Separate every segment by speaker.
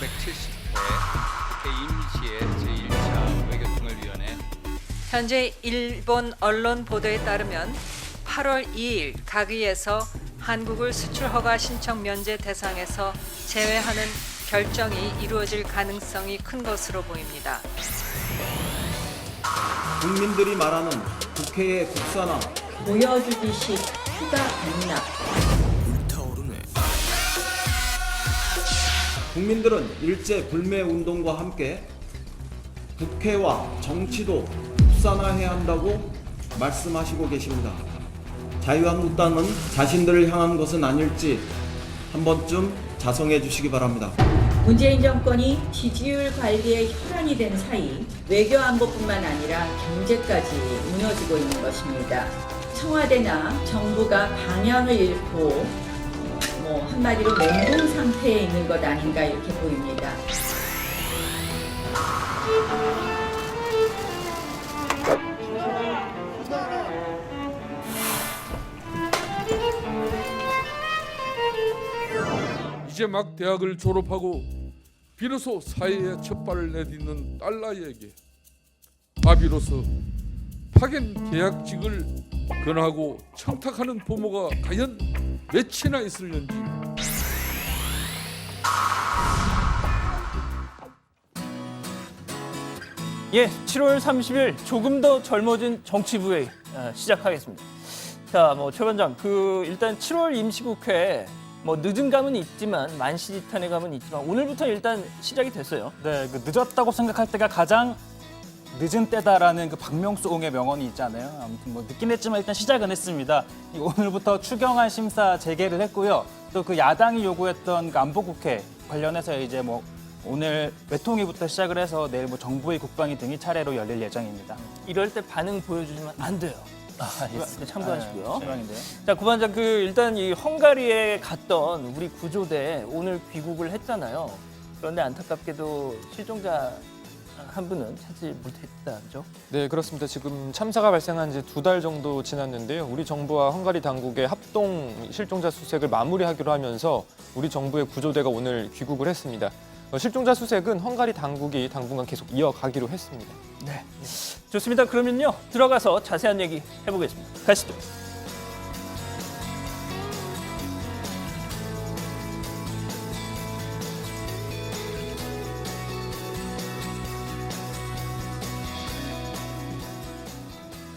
Speaker 1: 170회 국회 임시의 제1차 외교통일위원회.
Speaker 2: 현재 일본 언론 보도에 따르면 8월 2일 각의에서 한국을 수출 허가 신청 면제 대상에서 제외하는 결정이 이루어질 가능성이 큰 것으로 보입니다.
Speaker 3: 국민들이 말하는 국회의 국산화,
Speaker 4: 보여주기식 휴가 반납.
Speaker 3: 국민들은 일제 불매 운동과 함께 국회와 정치도 국산화해야 한다고 말씀하시고 계십니다. 자유한국당은 자신들을 향한 것은 아닐지 한 번쯤 자성해 주시기 바랍니다.
Speaker 4: 문재인 정권이 지지율 관리에 혈안이 된 사이 외교 안보뿐만 아니라 경제까지 무너지고 있는 것입니다. 청와대나 정부가 방향을 잃고 한마디로 멘붕 상태에 있는 것 아닌가 이렇게 보입니다.
Speaker 5: 이제 막 대학을 졸업하고 비로소 사회에 첫 발을 내딛는 딸아이에게 비로소 파견 계약직을 권하고 청탁하는 부모가 과연 몇이나 있을는지.
Speaker 6: 예, 7월 30일 조금 더 젊어진 정치부회 시작하겠습니다. 자, 최 원장, 일단 7월 임시국회 늦은 감은 있지만 만시지탄의 감은 있지만 오늘부터 일단 시작이 됐어요.
Speaker 7: 네, 늦었다고 생각할 때가 가장 늦은 때다라는 박명수 옹의 명언이 있잖아요. 아무튼 늦긴 했지만 일단 시작은 했습니다. 오늘부터 추경안 심사 재개를 했고요. 또 야당이 요구했던 안보국회 관련해서 이제 오늘 외통위부터 시작을 해서 내일 정부의 국방위 등이 차례로 열릴 예정입니다.
Speaker 6: 이럴 때 반응 보여주시면 안 돼요. 참고하시고요.
Speaker 7: 실망인데요.
Speaker 6: 자, 구반장, 일단 이 헝가리에 갔던 우리 구조대 오늘 귀국을 했잖아요. 그런데 안타깝게도 실종자 한 분은 찾지 못했다죠?
Speaker 8: 네, 그렇습니다. 지금 참사가 발생한 지 2달 정도 지났는데요. 우리 정부와 헝가리 당국의 합동 실종자 수색을 마무리하기로 하면서 우리 정부의 구조대가 오늘 귀국을 했습니다. 실종자 수색은 헝가리 당국이 당분간 계속 이어가기로 했습니다.
Speaker 6: 네, 좋습니다. 그러면요, 들어가서 자세한 얘기 해보겠습니다. 가시죠.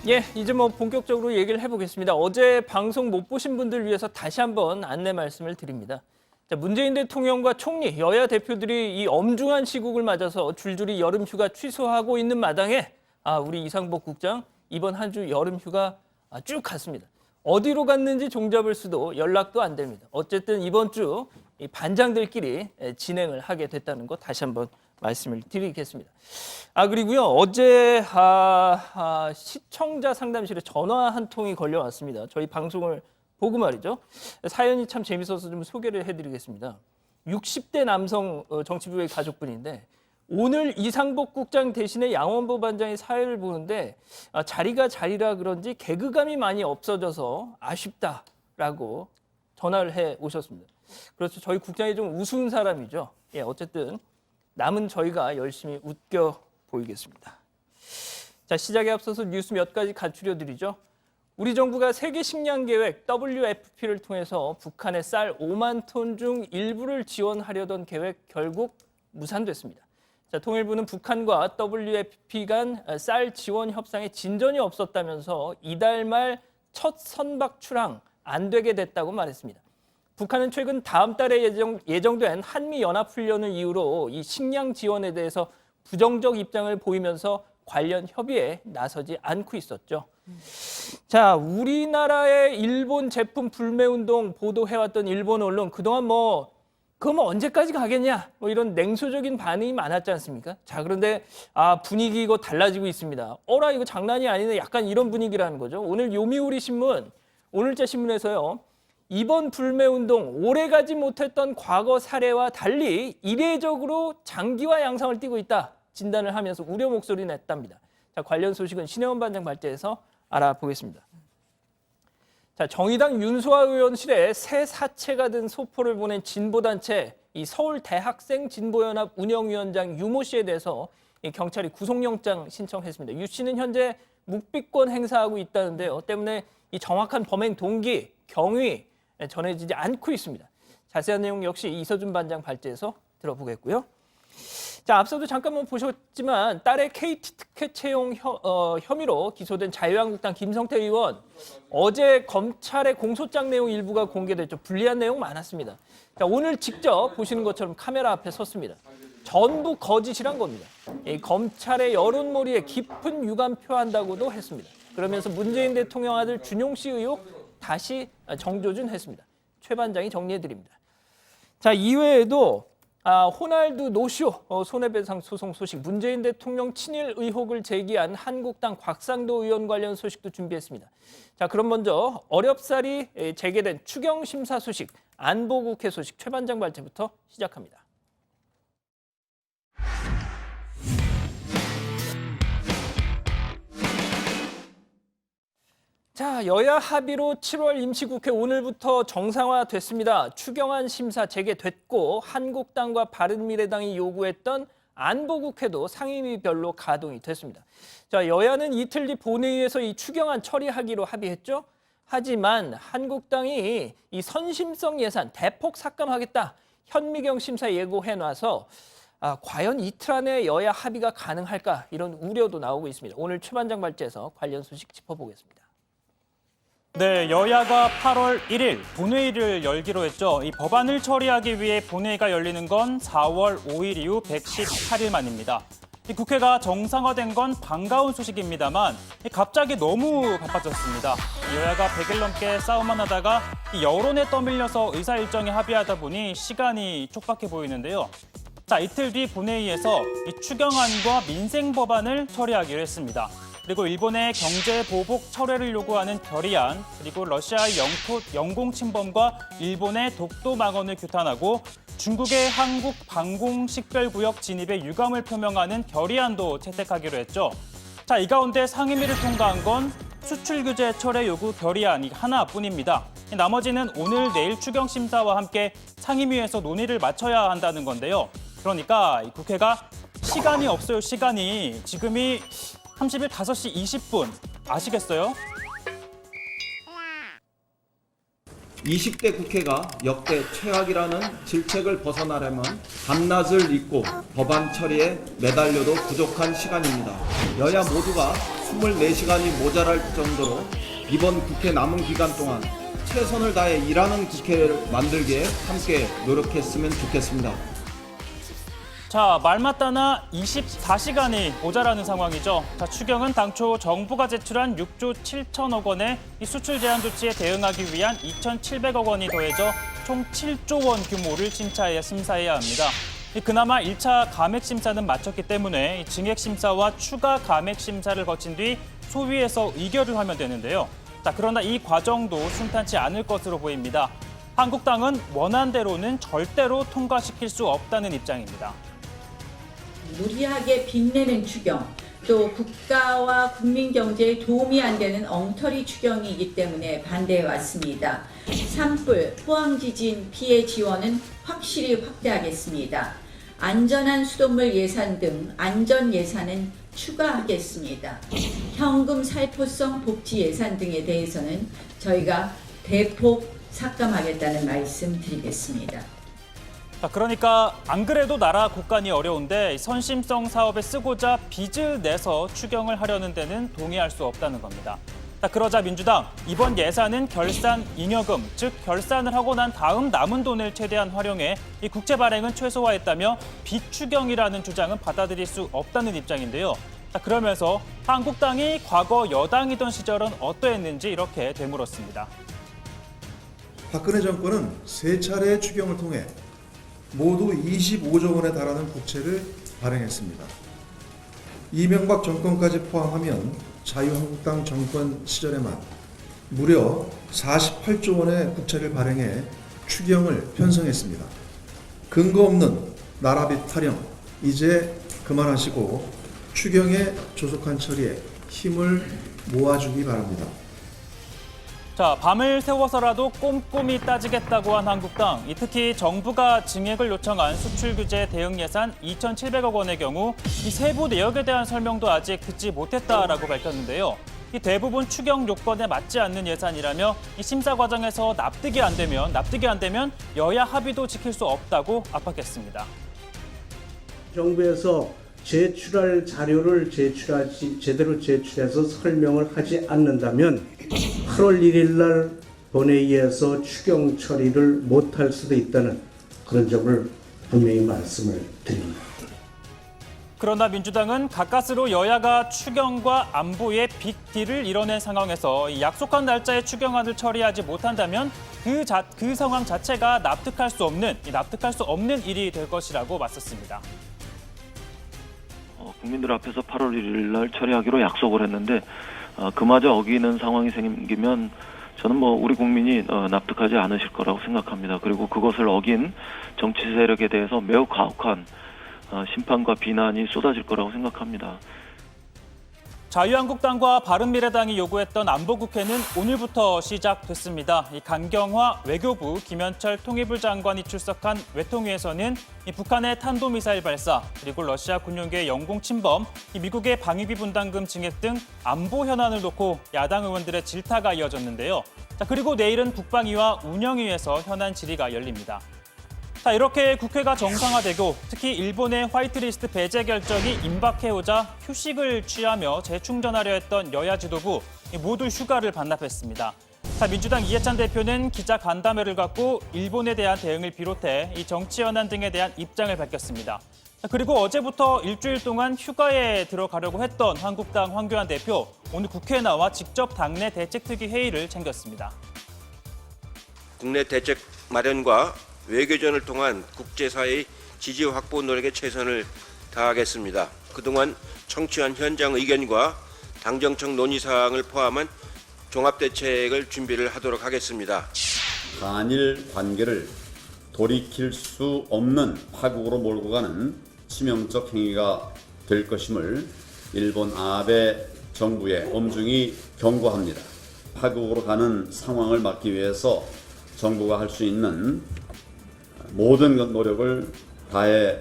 Speaker 6: 예, 이제 본격적으로 얘기를 해보겠습니다. 어제 방송 못 보신 분들 위해서 다시 한번 안내 말씀을 드립니다. 자, 문재인 대통령과 총리, 여야 대표들이 이 엄중한 시국을 맞아서 줄줄이 여름 휴가 취소하고 있는 마당에 우리 이상복 국장 이번 한 주 여름 휴가 쭉 갔습니다. 어디로 갔는지 종잡을 수도 연락도 안 됩니다. 어쨌든 이번 주 이 반장들끼리 진행을 하게 됐다는 거 다시 한번 말씀을 드리겠습니다. 그리고요, 어제 시청자 상담실에 전화 한 통이 걸려왔습니다. 저희 방송을 보고 말이죠. 사연이 참 재밌어서 좀 소개를 해드리겠습니다. 60대 남성 정치부의 가족분인데 오늘 이상복 국장 대신에 양원보 반장이 사회를 보는데 자리가 자리라 그런지 개그감이 많이 없어져서 아쉽다라고 전화를 해 오셨습니다. 그렇죠. 저희 국장이 좀 우스운 사람이죠. 예, 어쨌든 남은 저희가 열심히 웃겨 보이겠습니다. 자, 시작에 앞서서 뉴스 몇 가지 간추려 드리죠. 우리 정부가 세계 식량 계획 WFP를 통해서 북한의 쌀 5만 톤 중 일부를 지원하려던 계획 결국 무산됐습니다. 자, 통일부는 북한과 WFP 간 쌀 지원 협상에 진전이 없었다면서 이달 말 첫 선박 출항 안 되게 됐다고 말했습니다. 북한은 최근 다음 달에 예정된 한미연합훈련을 이유로 이 식량 지원에 대해서 부정적 입장을 보이면서 관련 협의에 나서지 않고 있었죠. 자, 우리나라의 일본 제품 불매운동 보도해왔던 일본 언론 그동안 그거 언제까지 가겠냐 이런 냉소적인 반응이 많았지 않습니까? 자, 그런데 분위기 이거 달라지고 있습니다. 어라 이거 장난이 아니네 약간 이런 분위기라는 거죠. 오늘 요미우리 신문 오늘자 신문에서요. 이번 불매운동 오래가지 못했던 과거 사례와 달리 이례적으로 장기화 양상을 띠고 있다 진단을 하면서 우려 목소리 냈답니다. 자, 관련 소식은 신혜원 반장 발제해서 알아보겠습니다. 자, 정의당 윤소아 의원실에 새 사체가 든 소포를 보낸 진보단체 이 서울 대학생 진보연합 운영위원장 유모 씨에 대해서 이 경찰이 구속영장 신청했습니다. 유 씨는 현재 묵비권 행사하고 있다는데요. 때문에 이 정확한 범행 동기, 경위 전해지지 않고 있습니다. 자세한 내용 역시 이서준 반장 발제해서 들어보겠고요. 자, 앞서도 잠깐만 보셨지만 딸의 KT 티켓 채용 혐의로 기소된 자유한국당 김성태 의원 어제 검찰의 공소장 내용 일부가 공개됐죠. 불리한 내용 많았습니다. 자, 오늘 직접 보시는 것처럼 카메라 앞에 섰습니다. 전부 거짓이란 겁니다. 이 검찰의 여론몰이에 깊은 유감 표한다고도 했습니다. 그러면서 문재인 대통령 아들 준용 씨 의혹 다시 정조준했습니다. 최 반장이 정리해드립니다. 자, 이외에도 호날두 노쇼 손해배상 소송 소식, 문재인 대통령 친일 의혹을 제기한 한국당 곽상도 의원 관련 소식도 준비했습니다. 자, 그럼 먼저 어렵사리 재개된 추경 심사 소식, 안보국회 소식 최 반장 발제부터 시작합니다. 자, 여야 합의로 7월 임시국회 오늘부터 정상화됐습니다. 추경안 심사 재개됐고 한국당과 바른미래당이 요구했던 안보국회도 상임위별로 가동이 됐습니다. 자, 여야는 이틀 뒤 본회의에서 이 추경안 처리하기로 합의했죠. 하지만 한국당이 이 선심성 예산 대폭 삭감하겠다 현미경 심사 예고해놔서 과연 이틀 안에 여야 합의가 가능할까 이런 우려도 나오고 있습니다. 오늘 최 반장 발제에서 관련 소식 짚어보겠습니다.
Speaker 7: 네, 여야가 8월 1일 본회의를 열기로 했죠. 이 법안을 처리하기 위해 본회의가 열리는 건 4월 5일 이후 118일 만입니다. 이 국회가 정상화된 건 반가운 소식입니다만 갑자기 너무 바빠졌습니다. 여야가 100일 넘게 싸움만 하다가 이 여론에 떠밀려서 의사 일정에 합의하다 보니 시간이 촉박해 보이는데요. 자, 이틀 뒤 본회의에서 이 추경안과 민생 법안을 처리하기로 했습니다. 그리고 일본의 경제 보복 철회를 요구하는 결의안, 그리고 러시아의 영토 영공 침범과 일본의 독도 망언을 규탄하고 중국의 한국 방공 식별구역 진입에 유감을 표명하는 결의안도 채택하기로 했죠. 자, 이 가운데 상임위를 통과한 건 수출 규제 철회 요구 결의안이 하나뿐입니다. 나머지는 오늘 내일 추경 심사와 함께 상임위에서 논의를 마쳐야 한다는 건데요. 그러니까 국회가 시간이 없어요, 시간이. 지금이 30일 5시 20분 아시겠어요?
Speaker 3: 20대 국회가 역대 최악이라는 질책을 벗어나려면 밤낮을 잇고 법안 처리에 매달려도 부족한 시간입니다. 여야 모두가 24시간이 모자랄 정도로 이번 국회 남은 기간 동안 최선을 다해 일하는 국회를 만들기에 함께 노력했으면 좋겠습니다.
Speaker 7: 자, 말 맞다나 24시간이 모자라는 상황이죠. 자, 추경은 당초 정부가 제출한 6조 7천억 원의 이 수출 제한 조치에 대응하기 위한 2,700억 원이 더해져 총 7조 원 규모를 심사해야 합니다. 그나마 1차 감액 심사는 마쳤기 때문에 증액 심사와 추가 감액 심사를 거친 뒤 소위에서 의결을 하면 되는데요. 자, 그러나 이 과정도 순탄치 않을 것으로 보입니다. 한국당은 원안대로는 절대로 통과시킬 수 없다는 입장입니다.
Speaker 4: 무리하게 빚내는 추경, 또 국가와 국민 경제에 도움이 안 되는 엉터리 추경이기 때문에 반대해 왔습니다. 산불, 포항지진 피해 지원은 확실히 확대하겠습니다. 안전한 수돗물 예산 등 안전 예산은 추가하겠습니다. 현금 살포성 복지 예산 등에 대해서는 저희가 대폭 삭감하겠다는 말씀 드리겠습니다.
Speaker 7: 자, 그러니까 안 그래도 나라 국간이 어려운데 선심성 사업에 쓰고자 빚을 내서 추경을 하려는 데는 동의할 수 없다는 겁니다. 자, 그러자 민주당 이번 예산은 결산 잉여금, 즉 결산을 하고 난 다음 남은 돈을 최대한 활용해 이 국채 발행은 최소화했다며 빚 추경이라는 주장은 받아들일 수 없다는 입장인데요. 자, 그러면서 한국당이 과거 여당이던 시절은 어떠했는지 이렇게 되물었습니다.
Speaker 9: 박근혜 정권은 3차례의 추경을 통해 모두 25조 원에 달하는 국채를 발행했습니다. 이명박 정권까지 포함하면 자유한국당 정권 시절에만 무려 48조 원의 국채를 발행해 추경을 편성했습니다. 근거 없는 나라빚 타령 이제 그만하시고 추경의 조속한 처리에 힘을 모아주기 바랍니다.
Speaker 7: 자, 밤을 새워서라도 꼼꼼히 따지겠다고 한 한국당. 특히 정부가 증액을 요청한 수출 규제 대응 예산 2,700억 원의 경우 이 세부 내역에 대한 설명도 아직 듣지 못했다라고 밝혔는데요. 이 대부분 추경 요건에 맞지 않는 예산이라며 이 심사 과정에서 납득이 안 되면 여야 합의도 지킬 수 없다고 압박했습니다.
Speaker 10: 정부에서 제출할 자료를 제대로 제출해서 설명을 하지 않는다면 8월 1일 날 본회의에서 추경 처리를 못할 수도 있다는 그런 점을 분명히 말씀을 드립니다.
Speaker 7: 그러나 민주당은 가까스로 여야가 추경과 안보의 빅딜을 이뤄낸 상황에서 이 약속한 날짜에 추경안을 처리하지 못한다면 그 상황 자체가 납득할 수 없는 일이 될 것이라고 맞섰습니다.
Speaker 11: 국민들 앞에서 8월 1일 날 처리하기로 약속을 했는데 그마저 어기는 상황이 생기면 저는 우리 국민이 납득하지 않으실 거라고 생각합니다. 그리고 그것을 어긴 정치 세력에 대해서 매우 가혹한 심판과 비난이 쏟아질 거라고 생각합니다.
Speaker 7: 자유한국당과 바른미래당이 요구했던 안보국회는 오늘부터 시작됐습니다. 이 강경화 외교부 김현철 통일부 장관이 출석한 외통위에서는 이 북한의 탄도미사일 발사, 그리고 러시아 군용기의 영공 침범, 이 미국의 방위비 분담금 증액 등 안보 현안을 놓고 야당 의원들의 질타가 이어졌는데요. 자, 그리고 내일은 국방위와 운영위에서 현안 질의가 열립니다. 자, 이렇게 국회가 정상화되고 특히 일본의 화이트리스트 배제 결정이 임박해오자 휴식을 취하며 재충전하려 했던 여야 지도부 모두 휴가를 반납했습니다. 자, 민주당 이해찬 대표는 기자 간담회를 갖고 일본에 대한 대응을 비롯해 이 정치 현안 등에 대한 입장을 밝혔습니다. 자, 그리고 어제부터 일주일 동안 휴가에 들어가려고 했던 한국당 황교안 대표, 오늘 국회에 나와 직접 당내 대책특위 회의를 챙겼습니다.
Speaker 12: 국내 대책 마련과 외교전을 통한 국제사회의 지지 확보 노력에 최선을 다하겠습니다. 그동안 청취한 현장 의견과 당정청 논의사항을 포함한 종합대책을 준비를 하도록 하겠습니다.
Speaker 13: 한일 관계를 돌이킬 수 없는 파국으로 몰고 가는 치명적 행위가 될 것임을 일본 아베 정부에 엄중히 경고합니다. 파국으로 가는 상황을 막기 위해서 정부가 할 수 있는 모든 노력을 다해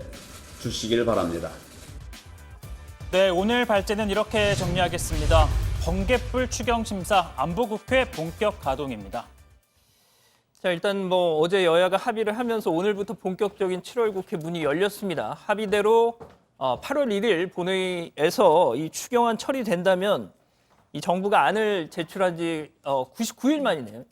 Speaker 13: 주시길 바랍니다.
Speaker 7: 네, 오늘 발제는 이렇게 정리하겠습니다. 번갯불 추경 심사 안보국회 본격 가동입니다.
Speaker 6: 자, 일단 어제 여야가 합의를 하면서 오늘부터 본격적인 7월 국회 문이 열렸습니다. 합의대로 8월 1일 본회의에서 이 추경안 처리된다면 이 정부가 안을 제출한 지 99일 만이네요.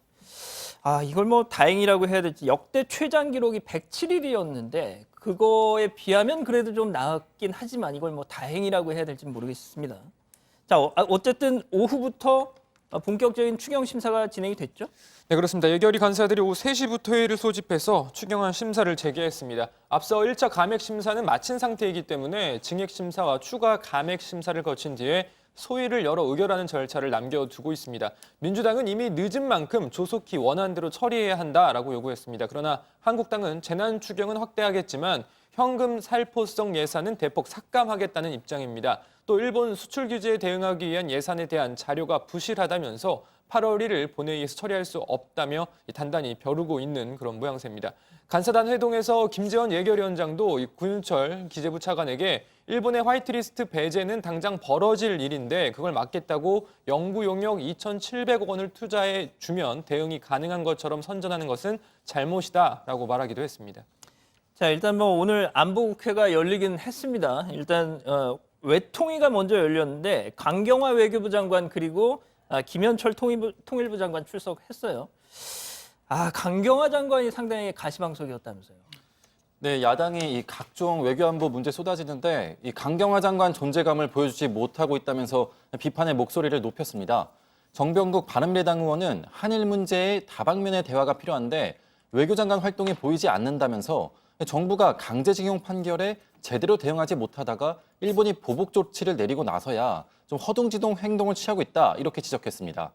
Speaker 6: 이걸 다행이라고 해야 될지 역대 최장 기록이 107일이었는데 그거에 비하면 그래도 좀 나았긴 하지만 이걸 다행이라고 해야 될지 모르겠습니다. 자, 어쨌든 오후부터 본격적인 추경 심사가 진행이 됐죠?
Speaker 8: 네, 그렇습니다. 예결위 간사들이 오후 3시부터 회의를 소집해서 추경안 심사를 재개했습니다. 앞서 1차 감액 심사는 마친 상태이기 때문에 증액 심사와 추가 감액 심사를 거친 뒤에 소위를 열어 의결하는 절차를 남겨두고 있습니다. 민주당은 이미 늦은 만큼 조속히 원안대로 처리해야 한다라고 요구했습니다. 그러나 한국당은 재난 추경은 확대하겠지만 현금 살포성 예산은 대폭 삭감하겠다는 입장입니다. 또 일본 수출 규제에 대응하기 위한 예산에 대한 자료가 부실하다면서 8월 1일 본회의에서 처리할 수 없다며 단단히 벼르고 있는 그런 모양새입니다. 간사단 회동에서 김재원 예결위원장도 구윤철 기재부 차관에게 일본의 화이트리스트 배제는 당장 벌어질 일인데 그걸 막겠다고 연구 용역 2,700억 원을 투자해 주면 대응이 가능한 것처럼 선전하는 것은 잘못이다라고 말하기도 했습니다.
Speaker 6: 자, 일단 오늘 안보국회가 열리긴 했습니다. 일단 외통위가 먼저 열렸는데 강경화 외교부 장관 그리고 김현철 통일부 장관 출석했어요. 강경화 장관이 상당히 가시방석이었다면서요.
Speaker 14: 네, 야당이 이 각종 외교안보 문제 쏟아지는데 이 강경화 장관 존재감을 보여주지 못하고 있다면서 비판의 목소리를 높였습니다. 정병국 바른미래당 의원은 한일 문제의 다방면의 대화가 필요한데 외교장관 활동이 보이지 않는다면서 정부가 강제징용 판결에 제대로 대응하지 못하다가 일본이 보복 조치를 내리고 나서야 좀 허둥지둥 행동을 취하고 있다 이렇게 지적했습니다.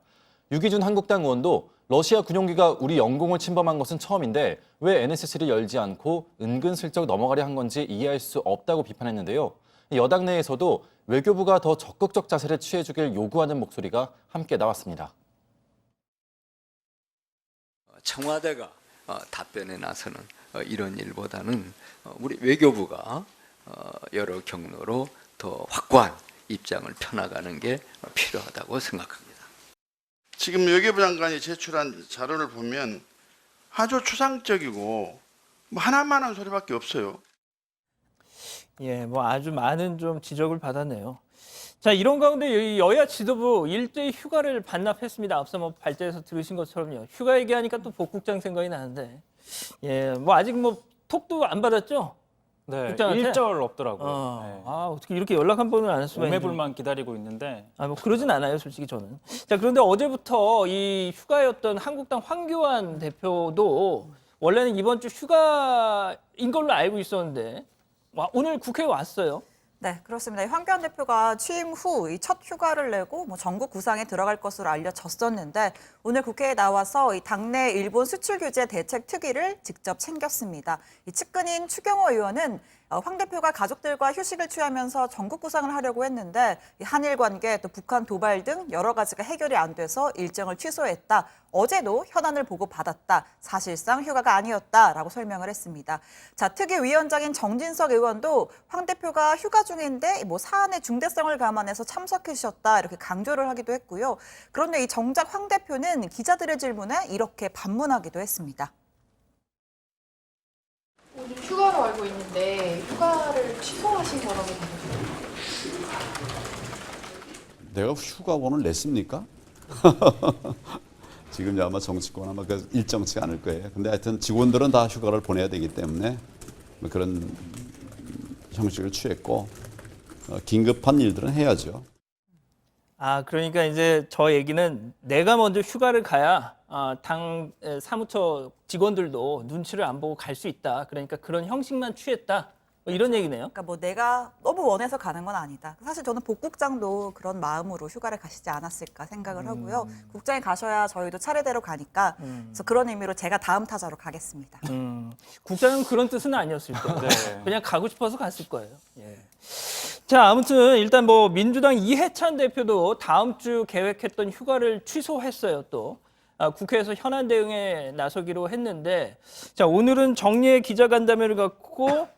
Speaker 14: 유기준 한국당 의원도 러시아 군용기가 우리 영공을 침범한 것은 처음인데 왜 NSC를 열지 않고 은근슬쩍 넘어가려 한 건지 이해할 수 없다고 비판했는데요. 여당 내에서도 외교부가 더 적극적 자세를 취해주길 요구하는 목소리가 함께 나왔습니다.
Speaker 1: 청와대가 답변에 나서는 이런 일보다는 우리 외교부가 여러 경로로 더 확고한 입장을 펴나가는 게 필요하다고 생각합니다.
Speaker 15: 지금 외교부 장관이 제출한 자료를 보면 아주 추상적이고 뭐 하나만한 소리밖에 없어요.
Speaker 6: 예, 뭐 아주 많은 좀 지적을 받았네요. 자, 이런 가운데 이 여야 지도부 일제히 휴가를 반납했습니다. 앞서 뭐 발제에서 들으신 것처럼요. 휴가 얘기하니까 또 복국장 생각이 나는데, 예, 뭐 아직 뭐 톡도 안 받았죠?
Speaker 7: 네,
Speaker 6: 국장한테?
Speaker 7: 일절 없더라고요. 네.
Speaker 6: 아, 어떻게 이렇게 연락 한 번을 안 할 수가 있는지.
Speaker 7: 오매불만 기다리고 있는데.
Speaker 6: 아, 뭐 그러진 않아요, 솔직히 저는. 자, 그런데 어제부터 이 휴가였던 한국당 황교안 대표도 원래는 이번 주 휴가인 걸로 알고 있었는데 오늘 국회에 왔어요.
Speaker 16: 네, 그렇습니다. 황교안 대표가 취임 후 첫 휴가를 내고 전국 구상에 들어갈 것으로 알려졌었는데 오늘 국회에 나와서 이 당내 일본 수출 규제 대책 특위를 직접 챙겼습니다. 이 측근인 추경호 의원은 황 대표가 가족들과 휴식을 취하면서 전국 구상을 하려고 했는데 한일 관계 또 북한 도발 등 여러 가지가 해결이 안 돼서 일정을 취소했다. 어제도 현안을 보고 받았다. 사실상 휴가가 아니었다라고 설명을 했습니다. 자, 특위 위원장인 정진석 의원도 황 대표가 휴가 중인데 사안의 중대성을 감안해서 참석해 주셨다 이렇게 강조를 하기도 했고요. 그런데 이 정작 황 대표는 기자들의 질문에 이렇게 반문하기도 했습니다.
Speaker 17: 오늘 휴가로 알고 있는데 휴가를 취소하신 거라고 받으셨나요?
Speaker 13: 내가 휴가원을 냈습니까? 지금 아마 정치권 아마 그 일정치 않을 거예요. 근데 하여튼 직원들은 다 휴가를 보내야 되기 때문에 그런 형식을 취했고 긴급한 일들은 해야죠.
Speaker 6: 아, 그러니까 이제 저 얘기는 내가 먼저 휴가를 가야 당 사무처 직원들도 눈치를 안 보고 갈 수 있다. 그러니까 그런 형식만 취했다. 이런 얘기네요.
Speaker 16: 그러니까 내가 너무 원해서 가는 건 아니다. 사실 저는 복국장도 그런 마음으로 휴가를 가시지 않았을까 생각을 하고요. 국장이 가셔야 저희도 차례대로 가니까 그래서 그런 의미로 제가 다음 타자로 가겠습니다.
Speaker 6: 국장은 그런 뜻은 아니었을 거예요. 네. 그냥 가고 싶어서 갔을 거예요. 예. 자, 아무튼 일단 민주당 이해찬 대표도 다음 주 계획했던 휴가를 취소했어요. 또 국회에서 현안 대응에 나서기로 했는데, 자, 오늘은 정례 기자간담회를 갖고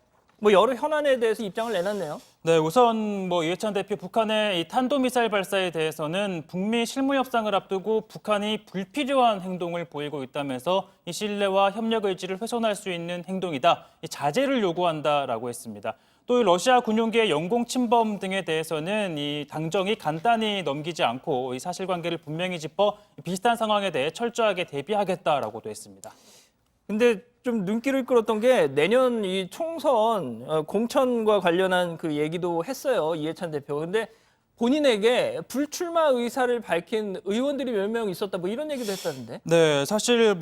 Speaker 6: 여러 현안에 대해서 입장을 내놨네요.
Speaker 7: 네, 우선 이해찬 대표 북한의 이 탄도미사일 발사에 대해서는 북미 실무 협상을 앞두고 북한이 불필요한 행동을 보이고 있다면서 이 신뢰와 협력 의지를 훼손할 수 있는 행동이다. 이 자제를 요구한다라고 했습니다. 또 러시아 군용기의 영공 침범 등에 대해서는 이 당정이 간단히 넘기지 않고 이 사실관계를 분명히 짚어 비슷한 상황에 대해 철저하게 대비하겠다라고도 했습니다.
Speaker 6: 근데 좀 눈길을 끌었던 게 내년 이 총선 공천과 관련한 그 얘기도 했어요. 이해찬 대표. 근데 본인에게 불출마 의사를 밝힌 의원들이 몇 명 있었다. 이런 얘기도 했다는데.
Speaker 7: 네, 사실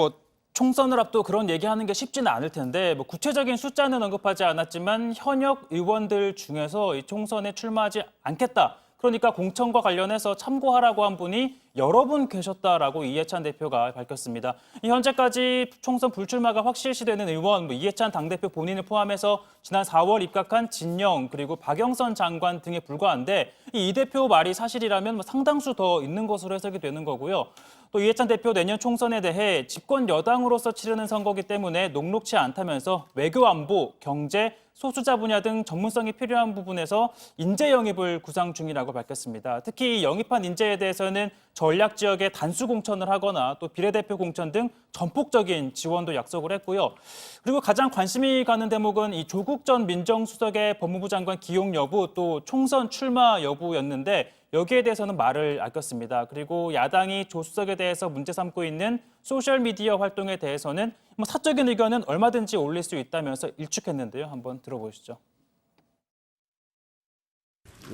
Speaker 7: 총선을 앞두고 그런 얘기하는 게 쉽지는 않을 텐데 구체적인 숫자는 언급하지 않았지만 현역 의원들 중에서 이 총선에 출마하지 않겠다. 그러니까 공천과 관련해서 참고하라고 한 분이 여러 분 계셨다라고 이해찬 대표가 밝혔습니다. 현재까지 총선 불출마가 확실시되는 의원, 이해찬 당대표 본인을 포함해서 지난 4월 입각한 진영 그리고 박영선 장관 등에 불과한데 이 대표 말이 사실이라면 상당수 더 있는 것으로 해석이 되는 거고요. 또 이해찬 대표 내년 총선에 대해 집권 여당으로서 치르는 선거기 때문에 녹록치 않다면서 외교 안보, 경제, 소수자 분야 등 전문성이 필요한 부분에서 인재 영입을 구상 중이라고 밝혔습니다. 특히 영입한 인재에 대해서는 전략 지역에 단수 공천을 하거나 또 비례대표 공천 등 전폭적인 지원도 약속을 했고요. 그리고 가장 관심이 가는 대목은 이 조국 전 민정수석의 법무부 장관 기용 여부 또 총선 출마 여부였는데 여기에 대해서는 말을 아꼈습니다. 그리고 야당이 조 수석에 대해서 문제 삼고 있는 소셜미디어 활동에 대해서는 사적인 의견은 얼마든지 올릴 수 있다면서 일축했는데요. 한번 들어보시죠.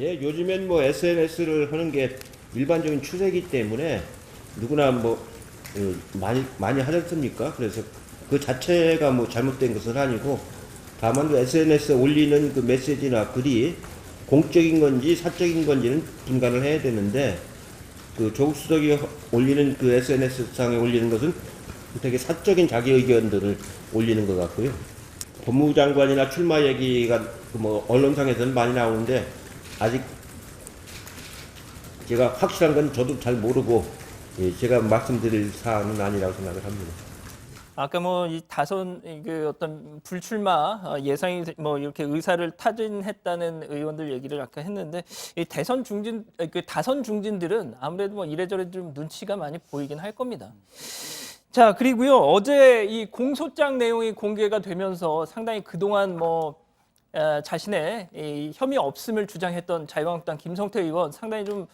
Speaker 18: 예, 요즘엔 SNS를 하는 게 일반적인 추세이기 때문에 누구나 많이 하지 않습니까? 그래서 그 자체가 잘못된 것은 아니고 다만 SNS에 올리는 그 메시지나 글이 공적인 건지 사적인 건지는 분간을 해야 되는데 그 조국 수석이 올리는 그 SNS상에 올리는 것은 되게 사적인 자기 의견들을 올리는 것 같고요. 법무부 장관이나 출마 얘기가 언론상에서는 많이 나오는데 아직 제가 확실한 건 저도 잘 모르고 제가 말씀드릴 사안은 아니라고 생각을 합니다.
Speaker 6: 아까 뭐 이 다선 그 어떤 불출마 예상이 뭐 이렇게 의사를 타진했다는 의원들 얘기를 아까 했는데 이 대선 중진 그 다선 중진들은 아무래도 뭐 이래저래 좀 눈치가 많이 보이긴 할 겁니다. 자, 그리고요. 어제 이 공소장 내용이 공개가 되면서 상당히 그동안 뭐 자신의 이 혐의 없음을 주장했던 자유한국당 김성태 의원 상당히 좀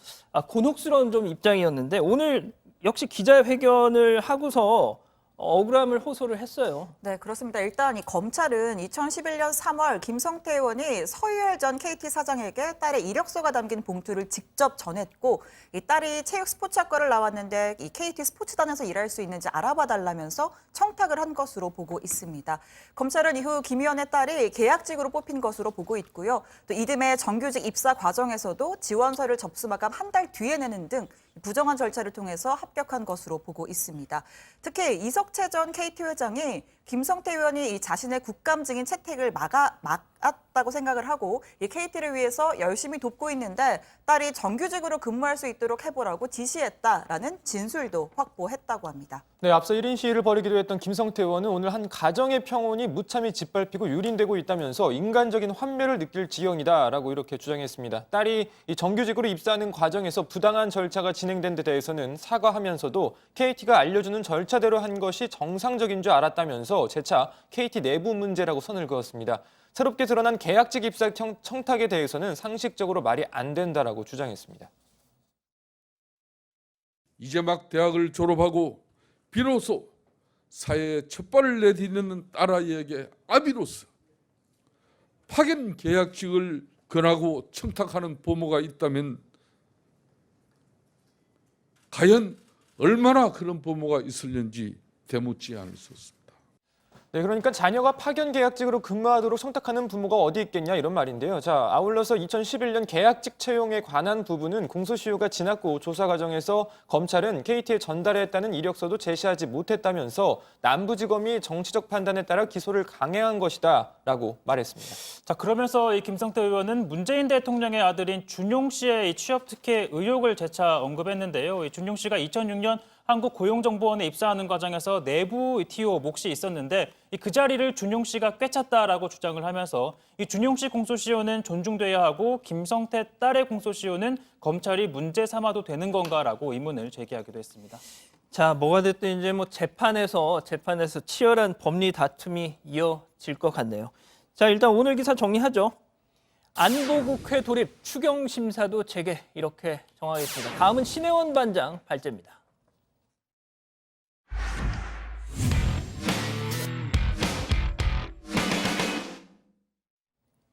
Speaker 6: 곤혹스러운 좀 입장이었는데 오늘 역시 기자회견을 하고서 억울함을 호소를 했어요.
Speaker 16: 네, 그렇습니다. 일단 이 검찰은 2011년 3월 김성태 의원이 서유열 전 KT 사장에게 딸의 이력서가 담긴 봉투를 직접 전했고 이 딸이 체육 스포츠학과를 나왔는데 이 KT 스포츠단에서 일할 수 있는지 알아봐 달라면서 청탁을 한 것으로 보고 있습니다. 검찰은 이후 김 의원의 딸이 계약직으로 뽑힌 것으로 보고 있고요. 또 이듬해 정규직 입사 과정에서도 지원서를 접수 마감 한 달 뒤에 내는 등 부정한 절차를 통해서 합격한 것으로 보고 있습니다. 특히 이석채 전 KT 회장이 김성태 의원이 이 자신의 국감 증인 채택을 막았다고 생각을 하고 이 KT를 위해서 열심히 돕고 있는데 딸이 정규직으로 근무할 수 있도록 해보라고 지시했다라는 진술도 확보했다고 합니다.
Speaker 8: 네, 앞서 1인 시위를 벌이기도 했던 김성태 의원은 오늘 한 가정의 평온이 무참히 짓밟히고 유린되고 있다면서 인간적인 환멸을 느낄 지경이다라고 이렇게 주장했습니다. 딸이 이 정규직으로 입사하는 과정에서 부당한 절차가 진행된 데 대해서는 사과하면서도 KT가 알려주는 절차대로 한 것이 정상적인 줄 알았다면서 재차 KT 내부 문제라고 선을 그었습니다. 새롭게 드러난 계약직 입사 청탁에 대해서는 상식적으로 말이 안 된다라고 주장했습니다.
Speaker 5: 이제 막 대학을 졸업하고 비로소 사회에 첫 발을 내딛는 딸아이에게 아비로서 파견 계약직을 권하고 청탁하는 부모가 있다면 과연 얼마나 그런 부모가 있을는지 되묻지 않을 수 없습니다.
Speaker 8: 네, 그러니까 자녀가 파견 계약직으로 근무하도록 청탁하는 부모가 어디 있겠냐 이런 말인데요. 자, 아울러서 2011년 계약직 채용에 관한 부분은 공소시효가 지났고 조사 과정에서 검찰은 KT에 전달했다는 이력서도 제시하지 못했다면서 남부지검이 정치적 판단에 따라 기소를 강행한 것이다라고 말했습니다.
Speaker 7: 자, 그러면서 이 김성태 의원은 문재인 대통령의 아들인 준용 씨의 취업 특혜 의혹을 재차 언급했는데요. 이 준용 씨가 2006년 한국고용정보원에 입사하는 과정에서 내부 TO 몫이 있었는데 그 자리를 준용 씨가 꿰찼다라고 주장을 하면서 이 준용 씨 공소시효는 존중돼야 하고 김성태 딸의 공소시효는 검찰이 문제 삼아도 되는 건가라고 의문을 제기하기도 했습니다.
Speaker 6: 자, 뭐가 됐든 이제 뭐 재판에서 치열한 법리 다툼이 이어질 것 같네요. 자, 일단 오늘 기사 정리하죠. 안보국회 돌입 추경 심사도 재개 이렇게 정하겠습니다. 다음은 신혜원 반장 발제입니다.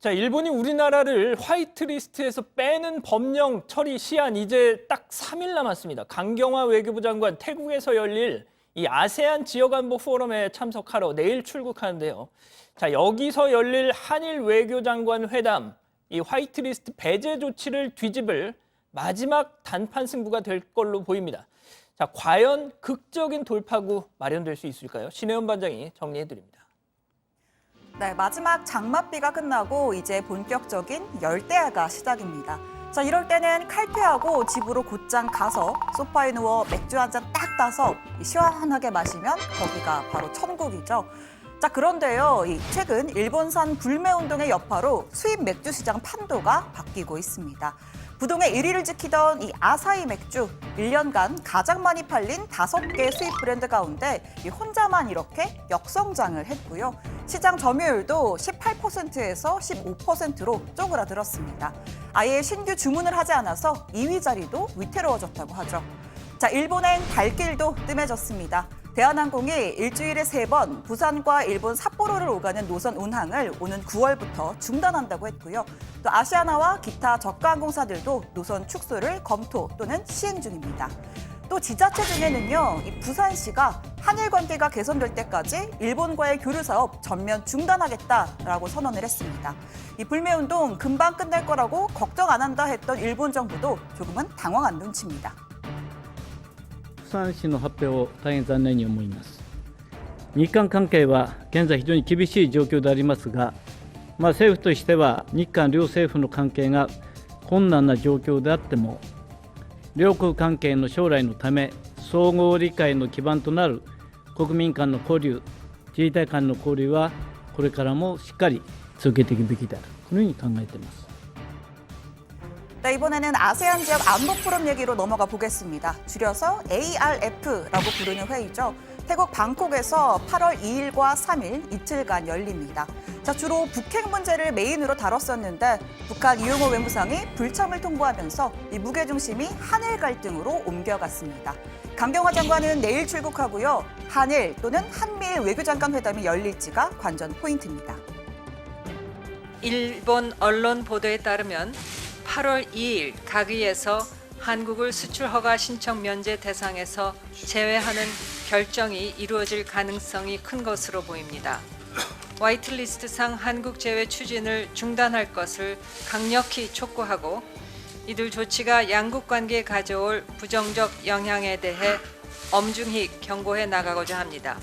Speaker 6: 자, 일본이 우리나라를 화이트리스트에서 빼는 법령 처리 시한 이제 딱 3일 남았습니다. 강경화 외교부 장관 태국에서 열릴 이 아세안 지역안보 포럼에 참석하러 내일 출국하는데요. 자, 여기서 열릴 한일 외교장관 회담, 이 화이트리스트 배제 조치를 뒤집을 마지막 단판 승부가 될 걸로 보입니다. 자, 과연 극적인 돌파구 마련될 수 있을까요? 신혜원 반장이 정리해드립니다.
Speaker 16: 네, 마지막 장맛비가 끝나고 이제 본격적인 열대야가 시작입니다. 자, 이럴 때는 칼퇴하고 집으로 곧장 가서 소파에 누워 맥주 한 잔 딱 따서 시원하게 마시면 거기가 바로 천국이죠. 자, 그런데요, 최근 일본산 불매운동의 여파로 수입 맥주 시장 판도가 바뀌고 있습니다. 부동의 1위를 지키던 이 아사히 맥주, 1년간 가장 많이 팔린 5개 수입 브랜드 가운데 혼자만 이렇게 역성장을 했고요. 시장 점유율도 18%에서 15%로 쪼그라들었습니다. 아예 신규 주문을 하지 않아서 2위 자리도 위태로워졌다고 하죠. 자, 일본행 발길도 뜸해졌습니다. 대한항공이 일주일에 3번 부산과 일본 삿포로를 오가는 노선 운항을 오는 9월부터 중단한다고 했고요. 또 아시아나와 기타 저가 항공사들도 노선 축소를 검토 또는 시행 중입니다. 또 지자체 중에는요, 이 부산시가 한일 관계가 개선될 때까지 일본과의 교류 사업 전면 중단하겠다라고 선언을 했습니다. 이 불매운동 금방 끝날 거라고 걱정 안 한다 했던 일본 정부도 조금은 당황한 눈치입니다.
Speaker 19: 釜山市の発表を大変残念に思います。日韓関係は現在非常に厳しい状況でありますが、政府としては日韓両政府の関係が困難な状況であっても、両国関係の将来のため相互理解の基盤となる国民間の交流、自衛隊間の交流はこれからもしっかり続けていくべきだとこのように考えています。
Speaker 16: 네, 이번에는 아세안 지역 안보 포럼 얘기로 넘어가 보겠습니다. 줄여서 ARF라고 부르는 회의죠. 태국 방콕에서 8월 2일과 3일 이틀간 열립니다. 자, 주로 북핵 문제를 메인으로 다뤘었는데 북한 이용호 외무상이 불참을 통보하면서 이 무게중심이 한일 갈등으로 옮겨갔습니다. 강경화 장관은 내일 출국하고요. 한일 또는 한미일 외교장관 회담이 열릴지가 관전 포인트입니다.
Speaker 2: 일본 언론 보도에 따르면 8월 2일 가기에서 한국을 수출 허가 신청 면제 대상에서 제외하는 결정이 이루어질 가능성이 큰 것으로 보입니다. 화이트리스트상 한국 제외 추진을 중단할 것을 강력히 촉구하고 이들 조치가 양국 관계에 가져올 부정적 영향에 대해 엄중히 경고해 나가고자 합니다.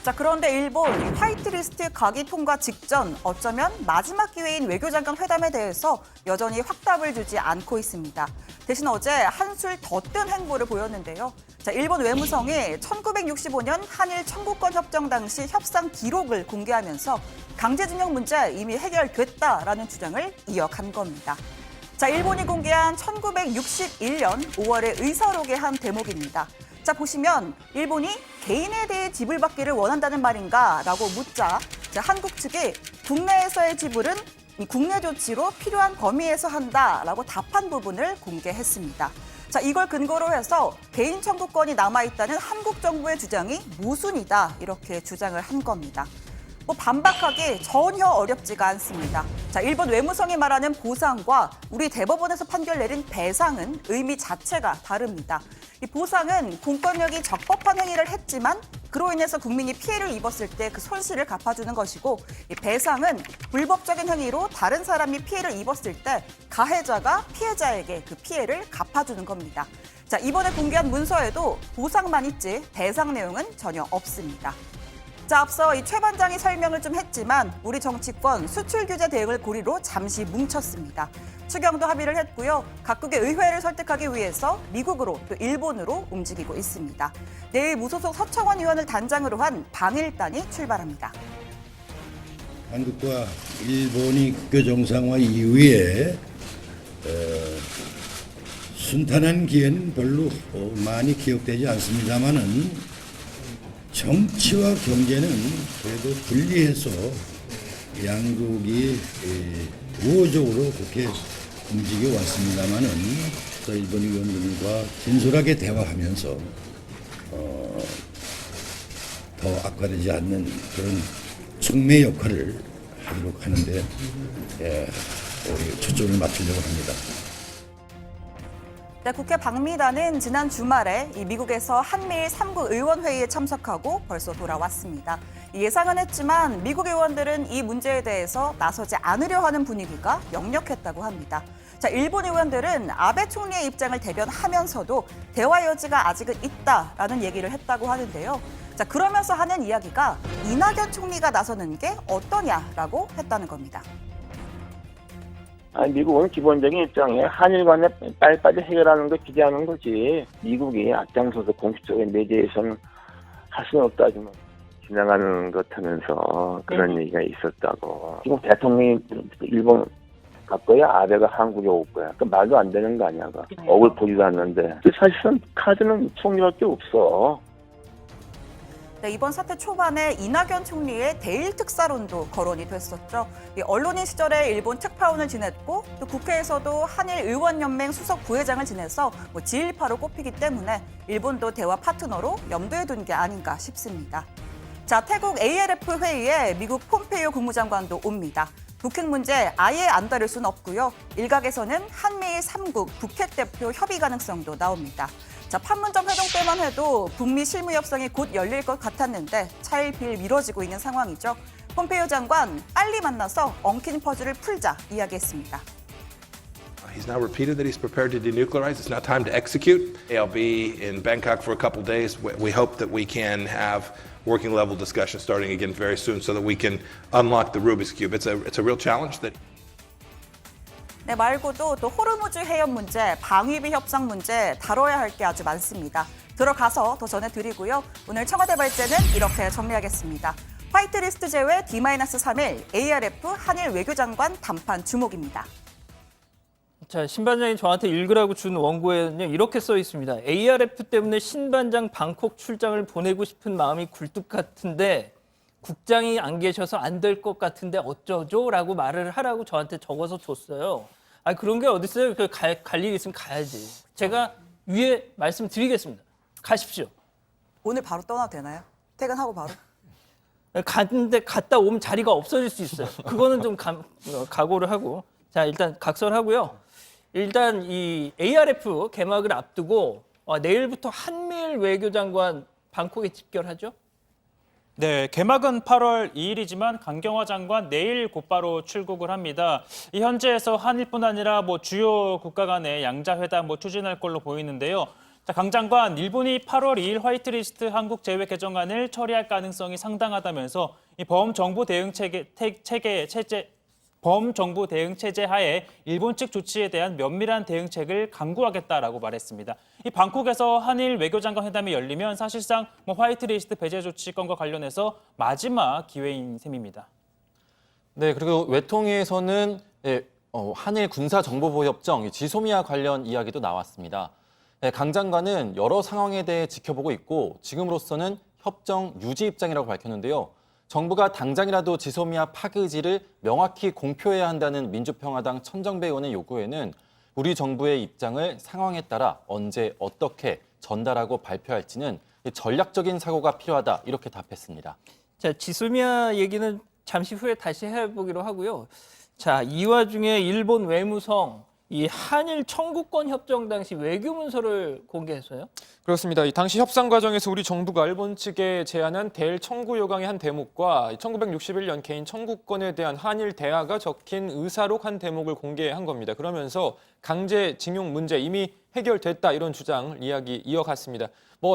Speaker 16: 자, 그런데 일본 화이트리스트 가기 통과 직전 어쩌면 마지막 기회인 외교장관 회담에 대해서 여전히 확답을 주지 않고 있습니다. 대신 어제 한술 더 뜬 행보를 보였는데요. 자, 일본 외무성이 1965년 한일 청구권 협정 당시 협상 기록을 공개하면서 강제징용 문제 이미 해결됐다라는 주장을 이어간 겁니다. 자, 일본이 공개한 1961년 5월의 의사록의 한 대목입니다. 자, 보시면 일본이 개인에 대해 지불받기를 원한다는 말인가? 라고 묻자 자, 한국 측이 국내에서의 지불은 국내 조치로 필요한 범위에서 한다라고 답한 부분을 공개했습니다. 자, 이걸 근거로 해서 개인 청구권이 남아있다는 한국 정부의 주장이 모순이다 이렇게 주장을 한 겁니다. 반박하기 전혀 어렵지가 않습니다. 자, 일본 외무성이 말하는 보상과 우리 대법원에서 판결 내린 배상은 의미 자체가 다릅니다. 이 보상은 공권력이 적법한 행위를 했지만 그로 인해서 국민이 피해를 입었을 때 그 손실을 갚아주는 것이고 이 배상은 불법적인 행위로 다른 사람이 피해를 입었을 때 가해자가 피해자에게 그 피해를 갚아주는 겁니다. 자, 이번에 공개한 문서에도 보상만 있지 배상 내용은 전혀 없습니다. 자, 앞서 이 최 반장이 설명을 좀 했지만 우리 정치권 수출 규제 대응을 고리로 잠시 뭉쳤습니다. 추경도 합의를 했고요. 각국의 의회를 설득하기 위해서 미국으로 또 일본으로 움직이고 있습니다. 내일 무소속 서청원 의원을 단장으로 한 방일단이 출발합니다.
Speaker 20: 한국과 일본이 국교 정상화 이후에 순탄한 기회는 별로 많이 기억되지 않습니다만은 정치와 경제는 그래도 분리해서 양국이 우호적으로 그렇게 움직여 왔습니다만은 또 일본 의원들과 진솔하게 대화하면서 더 악화되지 않는 그런 촉매 역할을 하도록 하는데 초점을 맞추려고 합니다.
Speaker 16: 네, 국회 방미단은 지난 주말에 이 미국에서 한미일 3국 의원회의에 참석하고 벌써 돌아왔습니다. 예상은 했지만 미국 의원들은 이 문제에 대해서 나서지 않으려 하는 분위기가 역력했다고 합니다. 자, 일본 의원들은 아베 총리의 입장을 대변하면서도 대화 여지가 아직은 있다라는 얘기를 했다고 하는데요. 자, 그러면서 하는 이야기가 이낙연 총리가 나서는 게 어떠냐라고 했다는 겁니다.
Speaker 21: 미국은 기본적인 입장에 한일 간에 빨리빨리 해결하는 걸 기대하는 거지. 미국이 앞장서서 공식적인 매제에서는 할 수는 없다지만 지나가는 것 하면서 그런 얘기가 있었다고. 지금 대통령이 일본 갈 거야? 아베가 한국에 올 거야? 그 말도 안 되는 거 아니야? 억을 보지도 않는데. 사실은 카드는 총리밖에 없어.
Speaker 16: 네, 이번 사태 초반에 이낙연 총리의 대일 특사론도 거론이 됐었죠. 언론인 시절에 일본 특파원을 지냈고 또 국회에서도 한일 의원연맹 수석 부회장을 지내서 지일파로 꼽히기 때문에 일본도 대화 파트너로 염두에 둔 게 아닌가 싶습니다. 자, 태국 ALF 회의에 미국 폼페이오 국무장관도 옵니다. 북핵 문제 아예 안 다룰 수는 없고요. 일각에서는 한미일 3국 북핵 대표 협의 가능성도 나옵니다. 자, 판문점 회동 때만 해도 북미 실무 협상이 곧 열릴 것 같았는데 차일피일 미뤄지고 있는 상황이죠. 폼페이오 장관 빨리 만나서 엉킨 퍼즐을 풀자 이야기했습니다.
Speaker 22: He's now repeated that he's prepared to denuclearize. It's now time to execute. I'll be in Bangkok for a couple days. We hope that we can have working level discussions starting again very soon so that we can unlock the Rubik's Cube. It's a real challenge that
Speaker 16: 네, 말고도 또 호르무즈 해협 문제, 방위비 협상 문제 다뤄야 할 게 아주 많습니다. 들어가서 더 전해드리고요. 오늘 청와대 발제는 이렇게 정리하겠습니다. 화이트리스트 제외 D-3일 ARF 한일 외교장관 담판 주목입니다.
Speaker 6: 자, 신반장이 저한테 읽으라고 준 원고에는요, 이렇게 써 있습니다. ARF 때문에 신반장 방콕 출장을 보내고 싶은 마음이 굴뚝 같은데 국장이 안 계셔서 안 될 것 같은데 어쩌죠? 라고 말을 하라고 저한테 적어서 줬어요. 아, 그런 게 어딨어요? 갈 일 있으면 가야지. 제가 위에 말씀드리겠습니다. 가십시오.
Speaker 16: 오늘 바로 떠나도 되나요? 퇴근하고 바로?
Speaker 6: 갔는데 갔다 오면 자리가 없어질 수 있어요. 그거는 좀 각오를 하고. 자, 일단 각설하고요. 일단 이 ARF 개막을 앞두고 내일부터 한미일 외교장관 방콕에 집결하죠?
Speaker 7: 네, 개막은 8월 2일이지만 강경화 장관 내일 곧바로 출국을 합니다. 이 현지에서 한일뿐 아니라 주요 국가 간의 양자회담 추진할 걸로 보이는데요. 자, 강 장관, 일본이 8월 2일 화이트리스트 한국 제외 개정안을 처리할 가능성이 상당하다면서 이 범정부 대응 체제 하에 일본 측 조치에 대한 면밀한 대응책을 강구하겠다라고 말했습니다. 이 방콕에서 한일 외교장관 회담이 열리면 사실상 화이트리스트 배제 조치 건과 관련해서 마지막 기회인 셈입니다.
Speaker 14: 네, 그리고 외통위에서는 한일 군사정보보호협정 지소미아 관련 이야기도 나왔습니다. 강 장관은 여러 상황에 대해 지켜보고 있고 지금으로서는 협정 유지 입장이라고 밝혔는데요. 정부가 당장이라도 지소미아 파기 의지를 명확히 공표해야 한다는 민주평화당 천정배 의원의 요구에는 우리 정부의 입장을 상황에 따라 언제 어떻게 전달하고 발표할지는 전략적인 사고가 필요하다 이렇게 답했습니다.
Speaker 6: 자, 지소미아 얘기는 잠시 후에 다시 해보기로 하고요. 자, 이 와중에 일본 외무성 이 한일 청구권 협정 당시 외교문서를 공개했어요?
Speaker 8: 그렇습니다. 이 당시 협상 과정에서 우리 정부가 일본 측에 제안한 대일 청구 요강의 한 대목과 1961년 개인 청구권에 대한 한일 대화가 적힌 의사록 한 대목을 공개한 겁니다. 그러면서 강제징용 문제 이미 해결됐다 이런 주장 이어갔습니다.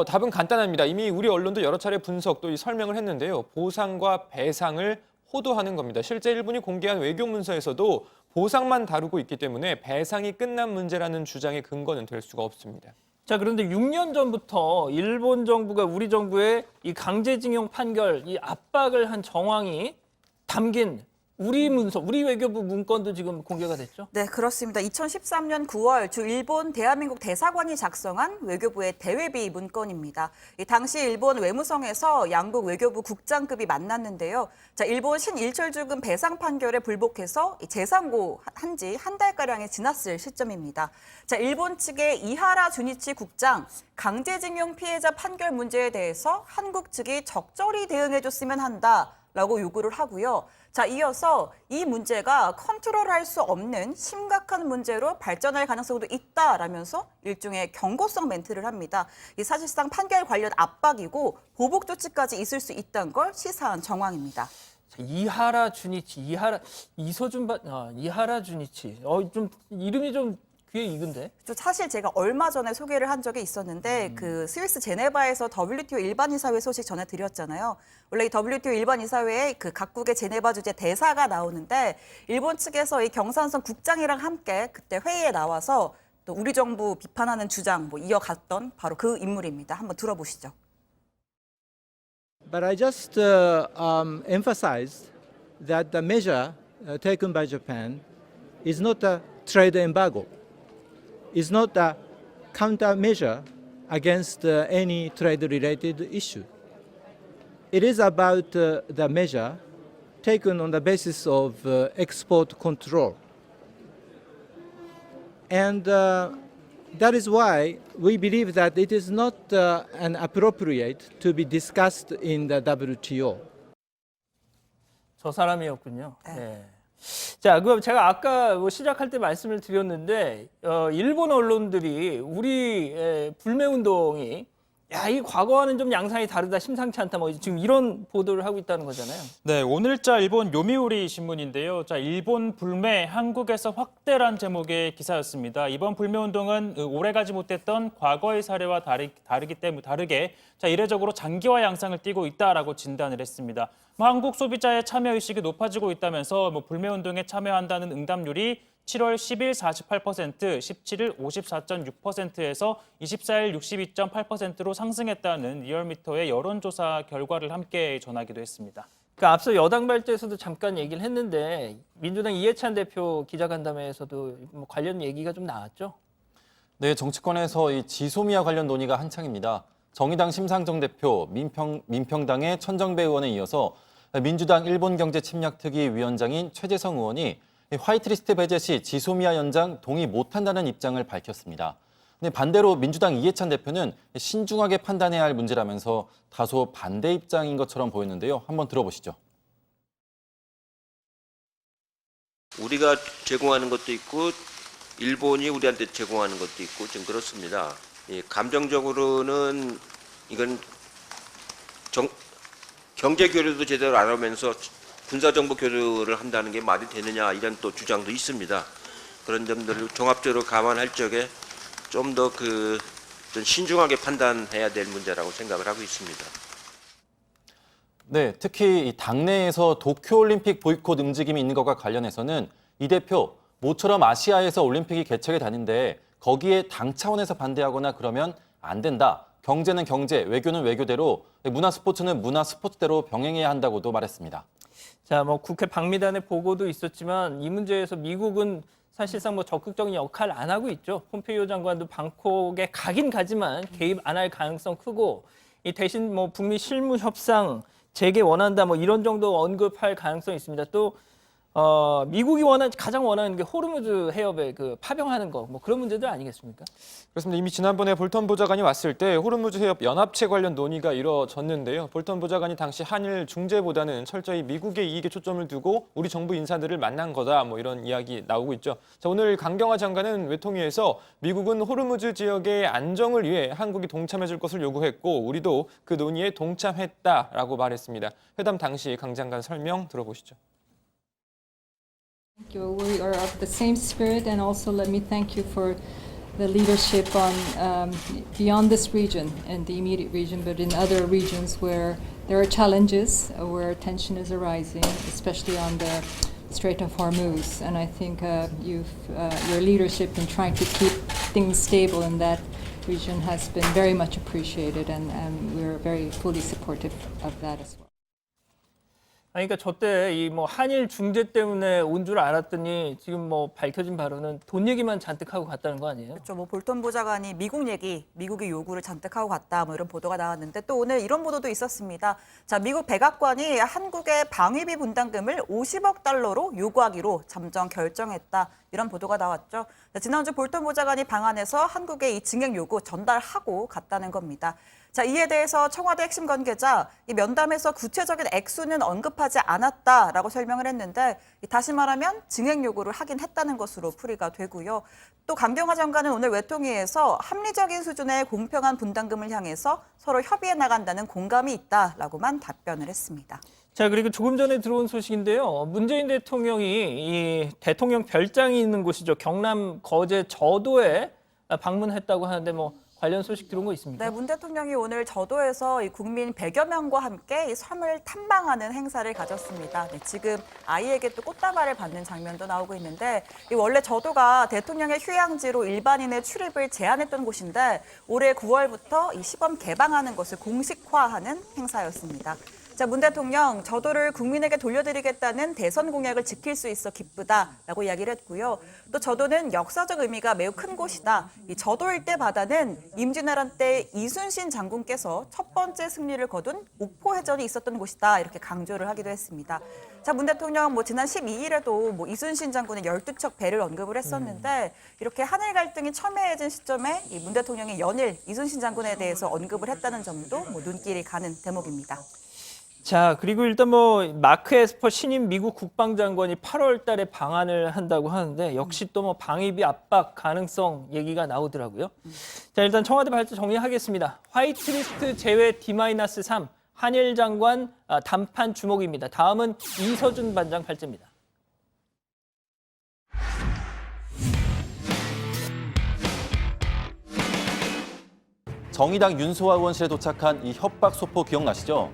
Speaker 8: 답은 간단합니다. 이미 우리 언론도 여러 차례 분석 또 설명을 했는데요. 보상과 배상을 호도하는 겁니다. 실제 일본이 공개한 외교 문서에서도 보상만 다루고 있기 때문에 배상이 끝난 문제라는 주장의 근거는 될 수가 없습니다.
Speaker 6: 자, 그런데 6년 전부터 일본 정부가 우리 정부의 이 강제징용 판결, 이 압박을 한 정황이 담긴 우리 문서, 우리 외교부 문건도 지금 공개가 됐죠?
Speaker 16: 네, 그렇습니다. 2013년 9월 주 일본 대한민국 대사관이 작성한 외교부의 대외비 문건입니다. 이 당시 일본 외무성에서 양국 외교부 국장급이 만났는데요. 자, 일본 신일철주금 배상 판결에 불복해서 재상고한 지 한 달가량이 지났을 시점입니다. 자, 일본 측의 이하라 주니치 국장, 강제징용 피해자 판결 문제에 대해서 한국 측이 적절히 대응해줬으면 한다라고 요구를 하고요. 자, 이어서 이 문제가 컨트롤할 수 없는 심각한 문제로 발전할 가능성도 있다라면서 일종의 경고성 멘트를 합니다. 이 사실상 판결 관련 압박이고 보복 조치까지 있을 수 있다는 걸 시사한 정황입니다.
Speaker 6: 자, 이하라 주니치, 이하라 주니치. 좀 이름이 좀 귀에 익은데?
Speaker 16: 사실 제가 얼마 전에 소개를 한 적이 있었는데 그 스위스 제네바에서 WTO 일반이사회 소식 전해드렸잖아요. 원래 이 WTO 일반이사회에 그 각국의 제네바 주재 대사가 나오는데 일본 측에서 이 경산성 국장이랑 함께 그때 회의에 나와서 또 우리 정부 비판하는 주장 이어갔던 바로 그 인물입니다. 한번 들어보시죠.
Speaker 3: But I just emphasized that the measure taken by Japan is not a trade embargo. Is not a countermeasure against any trade-related issue. It is about the measure taken on the basis of export control. And that is why we believe that it is not an appropriate to be discussed in the WTO.
Speaker 6: 저 사람이었군요. 네. 자, 그럼 제가 아까 시작할 때 말씀을 드렸는데 일본 언론들이 우리 불매운동이 이 과거와는 좀 양상이 다르다, 심상치 않다, 지금 이런 보도를 하고 있다는 거잖아요.
Speaker 7: 네, 오늘자 일본 요미우리 신문인데요. 자, 일본 불매 한국에서 확대란 제목의 기사였습니다. 이번 불매운동은 오래가지 못했던 과거의 사례와 다르게 이례적으로 장기화 양상을 띠고 있다라고 진단을 했습니다. 한국 소비자의 참여 의식이 높아지고 있다면서 불매운동에 참여한다는 응답률이 7월 10일 48%, 17일 54.6%에서 24일 62.8%로 상승했다는 리얼미터의 여론조사 결과를 함께 전하기도 했습니다.
Speaker 6: 앞서 여당 발제에서도 잠깐 얘기를 했는데 민주당 이해찬 대표 기자간담회에서도 뭐 관련 얘기가 좀 나왔죠?
Speaker 14: 네, 정치권에서 이 지소미아 관련 논의가 한창입니다. 정의당 심상정 대표, 민평당의 천정배 의원에 이어서 민주당 일본경제침략특위 위원장인 최재성 의원이 화이트리스트 배제 시 지소미아 연장 동의 못한다는 입장을 밝혔습니다. 근데 반대로 민주당 이해찬 대표는 신중하게 판단해야 할 문제라면서 다소 반대 입장인 것처럼 보였는데요. 한번 들어보시죠.
Speaker 12: 우리가 제공하는 것도 있고 일본이 우리한테 제공하는 것도 있고 좀 그렇습니다. 감정적으로는 이건 경제 교류도 제대로 안 하면서 군사정보 교류를 한다는 게 말이 되느냐 이런 또 주장도 있습니다. 그런 점들을 종합적으로 감안할 적에 좀 더 좀 신중하게 판단해야 될 문제라고 생각을 하고 있습니다.
Speaker 14: 네, 특히 이 당내에서 도쿄올림픽 보이콧 움직임이 있는 것과 관련해서는 이 대표 모처럼 아시아에서 올림픽이 개최가 되는데 거기에 당 차원에서 반대하거나 그러면 안 된다. 경제는 경제, 외교는 외교대로, 문화 스포츠는 문화 스포츠대로 병행해야 한다고도 말했습니다.
Speaker 6: 자, 뭐 국회 방미단의 보고도 있었지만 이 문제에서 미국은 사실상 뭐 적극적인 역할을 안 하고 있죠. 폼페이오 장관도 방콕에 가긴 가지만 개입 안 할 가능성 크고 이 대신 뭐 북미 실무 협상 재개 원한다 뭐 이런 정도 언급할 가능성이 있습니다. 또 미국이 가장 원하는 게 호르무즈 해협에 파병하는 거 뭐 그런 문제들 아니겠습니까?
Speaker 8: 그렇습니다. 이미 지난번에 볼턴 보좌관이 왔을 때 호르무즈 해협 연합체 관련 논의가 이뤄졌는데요. 볼턴 보좌관이 당시 한일 중재보다는 철저히 미국의 이익에 초점을 두고 우리 정부 인사들을 만난 거다 뭐 이런 이야기 나오고 있죠. 자, 오늘 강경화 장관은 외통위에서 미국은 호르무즈 지역의 안정을 위해 한국이 동참해 줄 것을 요구했고 우리도 그 논의에 동참했다라고 말했습니다. 회담 당시 강 장관 설명 들어보시죠.
Speaker 4: Thank you. We are of the same spirit, and also let me thank you for the leadership on beyond this region and the immediate region, but in other regions where there are challenges, where tension is arising, especially on the Strait of Hormuz. And I think your leadership in trying to keep things stable in that region has been very much appreciated, and we're very fully supportive of that as well.
Speaker 6: 그러니까 저때 이 뭐 한일 중재 때문에 온 줄 알았더니 지금 뭐 밝혀진 바로는 돈 얘기만 잔뜩 하고 갔다는 거 아니에요?
Speaker 16: 그렇죠. 뭐 볼턴 보좌관이 미국의 요구를 잔뜩 하고 갔다 뭐 이런 보도가 나왔는데 또 오늘 이런 보도도 있었습니다. 자, 미국 백악관이 한국의 방위비 분담금을 50억 달러로 요구하기로 잠정 결정했다. 이런 보도가 나왔죠. 자, 지난주 볼턴 보좌관이 방한해서 한국에 이 증액 요구 전달하고 갔다는 겁니다. 자, 이에 대해서 청와대 핵심 관계자 이 면담에서 구체적인 액수는 언급하지 않았다라고 설명을 했는데 다시 말하면 증액 요구를 하긴 했다는 것으로 풀이가 되고요. 또 강경화 장관은 오늘 외통위에서 합리적인 수준의 공평한 분담금을 향해서 서로 협의해 나간다는 공감이 있다라고만 답변을 했습니다.
Speaker 6: 자, 그리고 조금 전에 들어온 소식인데요. 문재인 대통령이 이 대통령 별장이 있는 곳이죠. 경남 거제 저도에 방문했다고 하는데 뭐 관련 소식 들어온 거 있습니까?
Speaker 16: 네, 문 대통령이 오늘 저도에서 이 국민 100여 명과 함께 이 섬을 탐방하는 행사를 가졌습니다. 네, 지금 아이에게 또 꽃다발을 받는 장면도 나오고 있는데 이 원래 저도가 대통령의 휴양지로 일반인의 출입을 제한했던 곳인데 올해 9월부터 이 시범 개방하는 것을 공식화하는 행사였습니다. 자, 문 대통령 저도를 국민에게 돌려드리겠다는 대선 공약을 지킬 수 있어 기쁘다라고 이야기를 했고요. 또 저도는 역사적 의미가 매우 큰 곳이다. 이 저도 일대 바다는 임진왜란 때 이순신 장군께서 첫 번째 승리를 거둔 옥포해전이 있었던 곳이다. 이렇게 강조를 하기도 했습니다. 자, 문 대통령 지난 12일에도 이순신 장군의 12척 배를 언급을 했었는데 이렇게 한일 갈등이 첨예해진 시점에 이 문 대통령이 연일 이순신 장군에 대해서 언급을 했다는 점도 눈길이 가는 대목입니다.
Speaker 6: 자, 그리고 일단 마크 에스퍼 신임 미국 국방장관이 8월 달에 방한을 한다고 하는데 역시 또 방위비 압박 가능성 얘기가 나오더라고요. 자, 일단 청와대 발제 정리하겠습니다. 화이트리스트 제외 D-3 한일 장관 담판 주목입니다. 다음은 이서준 반장 발제입니다.
Speaker 14: 정의당 윤소아 의원실에 도착한 이 협박 소포 기억나시죠?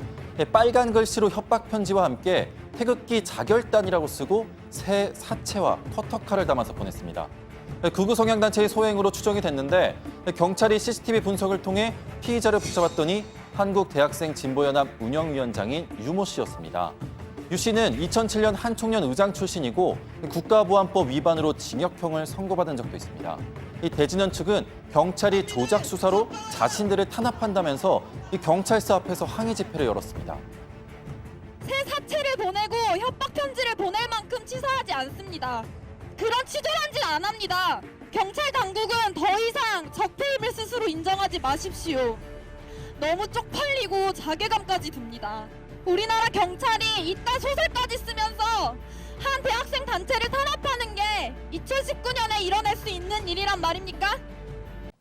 Speaker 14: 빨간 글씨로 협박 편지와 함께 태극기 자결단이라고 쓰고 새 사체와 커터칼을 담아서 보냈습니다. 극우 성향단체의 소행으로 추정이 됐는데 경찰이 CCTV 분석을 통해 피의자를 붙잡았더니 한국대학생진보연합 운영위원장인 유모 씨였습니다. 유 씨는 2007년 한총련 의장 출신이고 국가보안법 위반으로 징역형을 선고받은 적도 있습니다. 이 대진연 측은 경찰이 조작 수사로 자신들을 탄압한다면서 이 경찰서 앞에서 항의 집회를 열었습니다.
Speaker 9: 새 사체를 보내고 협박 편지를 보낼 만큼 치사하지 않습니다. 그런 치졸한 짓 안 합니다. 경찰 당국은 더 이상 적폐임을 스스로 인정하지 마십시오. 너무 쪽팔리고 자괴감까지 듭니다. 우리나라 경찰이 이딴 소설까지 쓰면서 한 대학생 단체를 탄압하는 게 2019년에 일어날 수 있는 일이란 말입니까?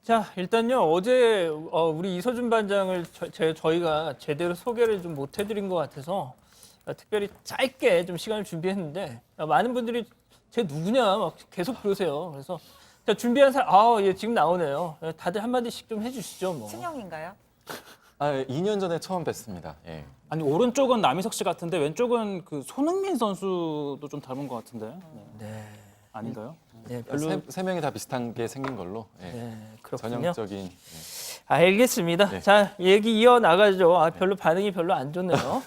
Speaker 6: 자, 일단요. 어제 우리 이서준 반장을 저희가 제대로 소개를 좀 못 해드린 것 같아서 특별히 짧게 좀 시간을 준비했는데 많은 분들이 쟤 누구냐 막 계속 그러세요. 그래서 자, 준비한 사람 예, 지금 나오네요. 다들 한마디씩 좀 해주시죠. 뭐.
Speaker 16: 친형인가요?
Speaker 14: 2년 전에 처음 뵀습니다. 예.
Speaker 7: 아니 오른쪽은 남희석 씨 같은데 왼쪽은 그 손흥민 선수도 좀 닮은 것 같은데.
Speaker 6: 네.
Speaker 7: 아닌가요?
Speaker 6: 네, 별로
Speaker 14: 세 명이 다 비슷한 게 생긴 걸로. 예.
Speaker 6: 네, 그렇군요.
Speaker 14: 전형적인. 예.
Speaker 6: 알겠습니다.
Speaker 14: 네.
Speaker 6: 자, 얘기 이어나가죠. 별로 반응이 별로 안 좋네요.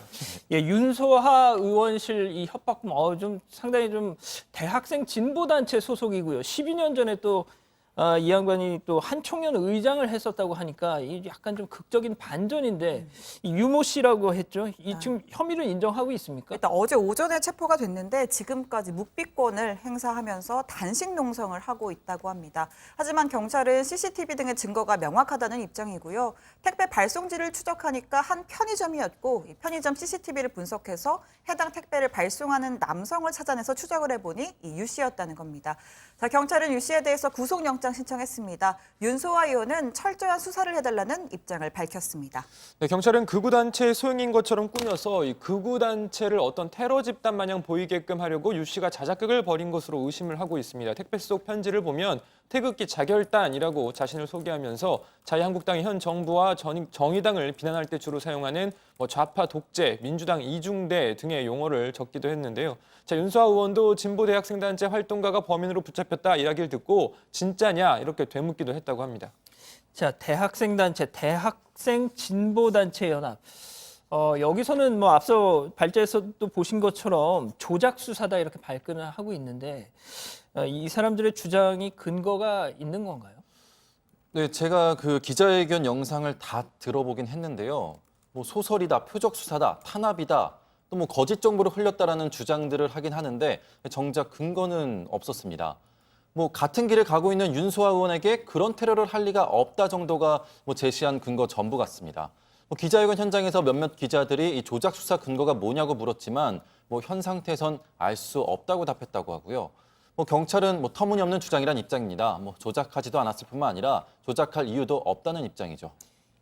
Speaker 6: 예, 윤소하 의원실 이 협박범, 좀 상당히 좀 대학생 진보단체 소속이고요. 12년 전에 또 이 양반이 또 한총련 의장을 했었다고 하니까 이 약간 좀 극적인 반전인데 이 유모 씨라고 했죠. 이 지금 혐의를 인정하고 있습니까?
Speaker 16: 일단 어제 오전에 체포가 됐는데 지금까지 묵비권을 행사하면서 단식 농성을 하고 있다고 합니다. 하지만 경찰은 CCTV 등의 증거가 명확하다는 입장이고요. 택배 발송지를 추적하니까 한 편의점이었고 이 편의점 CCTV를 분석해서 해당 택배를 발송하는 남성을 찾아내서 추적을 해보니 이 유 씨였다는 겁니다. 자, 경찰은 유 씨에 대해서 구속영장 신청했습니다. 윤소아 의원은 철저한 수사를 해달라는 입장을 밝혔습니다.
Speaker 8: 네, 경찰은 극우단체의 소행인 것처럼 꾸며서 이 극우단체를 어떤 테러 집단 마냥 보이게끔 하려고 유 씨가 자작극을 벌인 것으로 의심을 하고 있습니다. 택배 속 편지를 보면 태극기 자결단이라고 자신을 소개하면서 자유한국당이 현 정부와 정의당을 비난할 때 주로 사용하는 좌파 독재, 민주당 이중대 등의 용어를 적기도 했는데요. 자, 윤소아 의원도 진보 대학생단체 활동가가 범인으로 붙잡혔다 이야기를 듣고 진짜냐 이렇게 되묻기도 했다고 합니다.
Speaker 6: 자, 대학생단체, 대학생 진보단체 연합. 여기서는 뭐 앞서 발제에서도 보신 것처럼 조작 수사다 이렇게 발끈을 하고 있는데 이 사람들의 주장이 근거가 있는 건가요?
Speaker 14: 네, 제가 그 기자회견 영상을 다 들어보긴 했는데요. 뭐 소설이다, 표적 수사다, 탄압이다, 또 뭐 거짓 정보를 흘렸다라는 주장들을 하긴 하는데 정작 근거는 없었습니다. 뭐 같은 길을 가고 있는 윤소아 의원에게 그런 테러를 할 리가 없다 정도가 뭐 제시한 근거 전부 같습니다. 뭐 기자회견 현장에서 몇몇 기자들이 이 조작 수사 근거가 뭐냐고 물었지만 뭐 현 상태에선 알 수 없다고 답했다고 하고요. 뭐 경찰은 뭐 터무니없는 주장이란 입장입니다. 뭐 조작하지도 않았을 뿐만 아니라 조작할 이유도 없다는 입장이죠.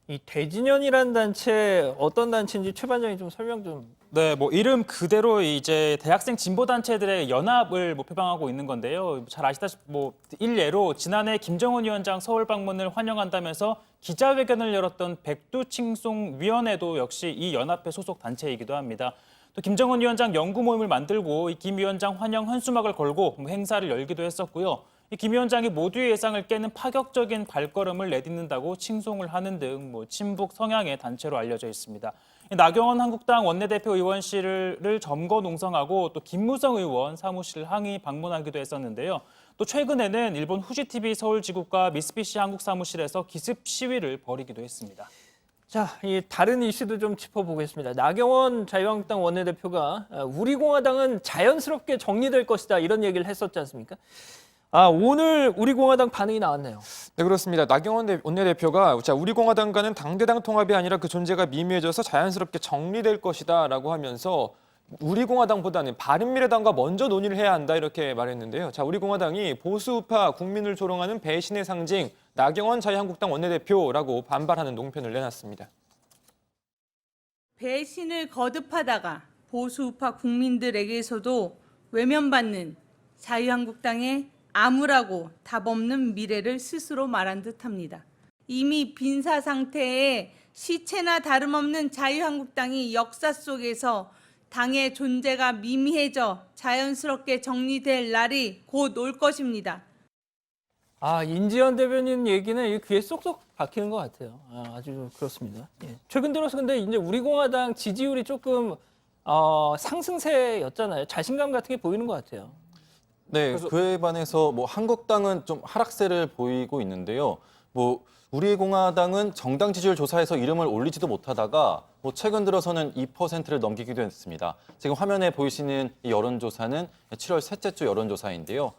Speaker 6: 이 대진연이라는 단체 어떤 단체인지 최 반장이 좀 설명 좀.
Speaker 7: 네, 뭐 이름 그대로 이제 대학생 진보 단체들의 연합을 뭐 표방하고 있는 건데요. 잘 아시다시피 뭐 일례로 지난해 김정은 위원장 서울 방문을 환영한다면서 기자회견을 열었던 백두칭송위원회도 역시 이 연합회 소속 단체이기도 합니다. 또 김정은 위원장 연구 모임을 만들고 이 김 위원장 환영 현수막을 걸고 뭐 행사를 열기도 했었고요. 이 김 위원장이 모두의 예상을 깨는 파격적인 발걸음을 내딛는다고 칭송을 하는 등 뭐 친북 성향의 단체로 알려져 있습니다. 나경원 한국당 원내대표 의원실을 점거 농성하고 또 김무성 의원 사무실 항의 방문하기도 했었는데요. 또 최근에는 일본 후지TV 서울지국과 미쓰비시 한국 사무실에서 기습 시위를 벌이기도 했습니다.
Speaker 6: 자, 이 다른 이슈도 좀 짚어보겠습니다. 나경원 자유한국당 원내대표가 우리 공화당은 자연스럽게 정리될 것이다 이런 얘기를 했었지 않습니까? 오늘 우리 공화당 반응이 나왔네요.
Speaker 8: 네, 그렇습니다. 나경원 원내대표가 우리 공화당과는 당대당 통합이 아니라 그 존재가 미미해져서 자연스럽게 정리될 것이다라고 하면서 우리 공화당보다는 바른미래당과 먼저 논의를 해야 한다 이렇게 말했는데요. 자, 우리 공화당이 보수우파 국민을 조롱하는 배신의 상징 나경원 자유한국당 원내대표라고 반발하는 농편을 내놨습니다.
Speaker 10: 배신을 거듭하다가 보수우파 국민들에게서도 외면받는 자유한국당의 암울하고 답없는 미래를 스스로 말한 듯합니다. 이미 빈사 상태의 시체나 다름없는 자유한국당이 역사 속에서 당의 존재가 미미해져 자연스럽게 정리될 날이 곧 올 것입니다.
Speaker 6: 인지연 대변인 얘기는 이 귀에 쏙쏙 박히는 것 같아요. 아주 그렇습니다. 예. 최근 들어서 근데 이제 우리 공화당 지지율이 조금 상승세였잖아요. 자신감 같은 게 보이는 것 같아요.
Speaker 14: 네, 그에 반해서 뭐 한국당은 좀 하락세를 보이고 있는데요. 뭐 우리 공화당은 정당 지지율 조사에서 이름을 올리지도 못하다가 뭐 최근 들어서는 2%를 넘기기도 했습니다. 지금 화면에 보이시는 이 여론조사는 7월 셋째 주 여론조사인데요.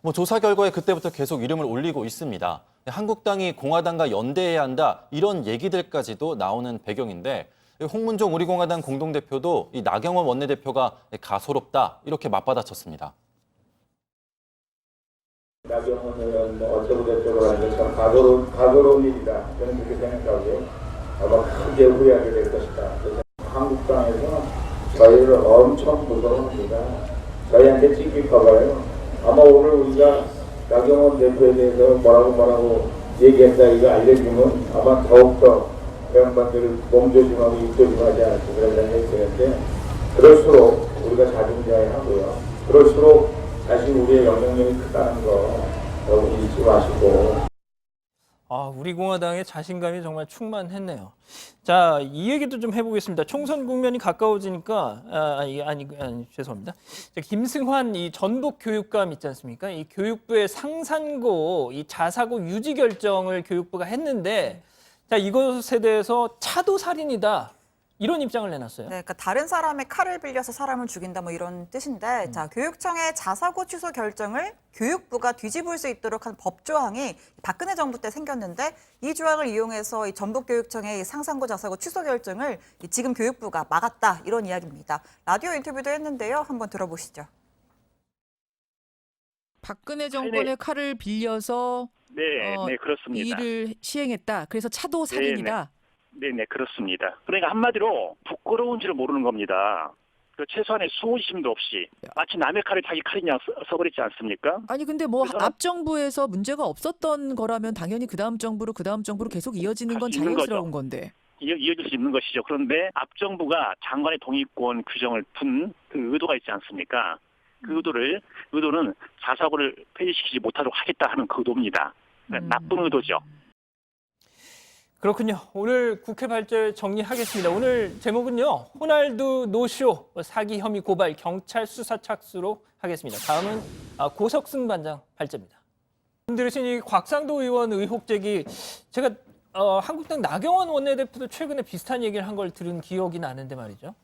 Speaker 14: 뭐 조사 결과에 그때부터 계속 이름을 올리고 있습니다. 한국당이 공화당과 연대해야 한다 이런 얘기들까지도 나오는 배경인데 홍문종 우리공화당 공동대표도 이 나경원 원내대표가 가소롭다 이렇게 맞받아쳤습니다.
Speaker 1: 나경원 의원 어쩌고 저쩌고 하는 참 가소로운 일이다. 저는 그렇게 생각하고요. 아마 크게 후회하게 될 것이다. 그래서 한국당에서 저희를 엄청 무서워합니다. 저희한테 찍힐까 봐요. 아마 오늘 우리가 나경원 대표에 대해서 뭐라고 얘기했다 이거 알려주면 아마 더욱더 그 양반들을 몸조심하고 입조심하지 않고 그런다는 얘기였는데 그럴수록 우리가 자중자애하고요. 그럴수록 사실 우리의 영향력이 크다는 거 여러분 잊지 마시고.
Speaker 6: 우리 공화당의 자신감이 정말 충만했네요. 자, 이 얘기도 좀 해보겠습니다. 총선 국면이 가까워지니까 죄송합니다. 김승환 이 전북 교육감 있지 않습니까? 이 교육부의 상산고 이 자사고 유지 결정을 교육부가 했는데, 자 이것에 대해서 차도 살인이다. 이런 입장을 내놨어요.
Speaker 16: 네, 그러니까 다른 사람의 칼을 빌려서 사람을 죽인다 뭐 이런 뜻인데, 자 교육청의 자사고 취소 결정을 교육부가 뒤집을 수 있도록 한 법조항이 박근혜 정부 때 생겼는데 이 조항을 이용해서 이 전북교육청의 상산고 자사고 취소 결정을 지금 교육부가 막았다 이런 이야기입니다. 라디오 인터뷰도 했는데요, 한번 들어보시죠.
Speaker 11: 박근혜 정권의 칼을 빌려서
Speaker 23: 네, 그렇습니다.
Speaker 11: 일을 시행했다. 그래서 차도 살인이다.
Speaker 23: 네, 그렇습니다. 그러니까 한마디로 부끄러운지를 모르는 겁니다. 최소한의 수호심도 없이 마치 남의 칼을 자기 칼이냐 써버리지 않습니까?
Speaker 11: 아니 근데 뭐 앞 정부에서 문제가 없었던 거라면 당연히 그 다음 정부로 계속 이어지는 건 자연스러운 건데.
Speaker 23: 이어질 수 있는 것이죠. 그런데 앞 정부가 장관의 동의권 규정을 둔 그 의도가 있지 않습니까? 그 의도는 자사고를 폐지시키지 못하도록 하겠다 하는 그 의도입니다. 나쁜 의도죠.
Speaker 6: 그렇군요. 오늘 국회 발제 정리하겠습니다. 오늘 제목은요. 호날두 노쇼 사기 혐의 고발 경찰 수사 착수로 하겠습니다. 다음은 고석승 반장 발제입니다. 들으신 이 곽상도 의원 의혹 제기, 제가 한국당 나경원 원내대표도 최근에 비슷한 얘기를 한 걸 들은 기억이 나는데 말이죠.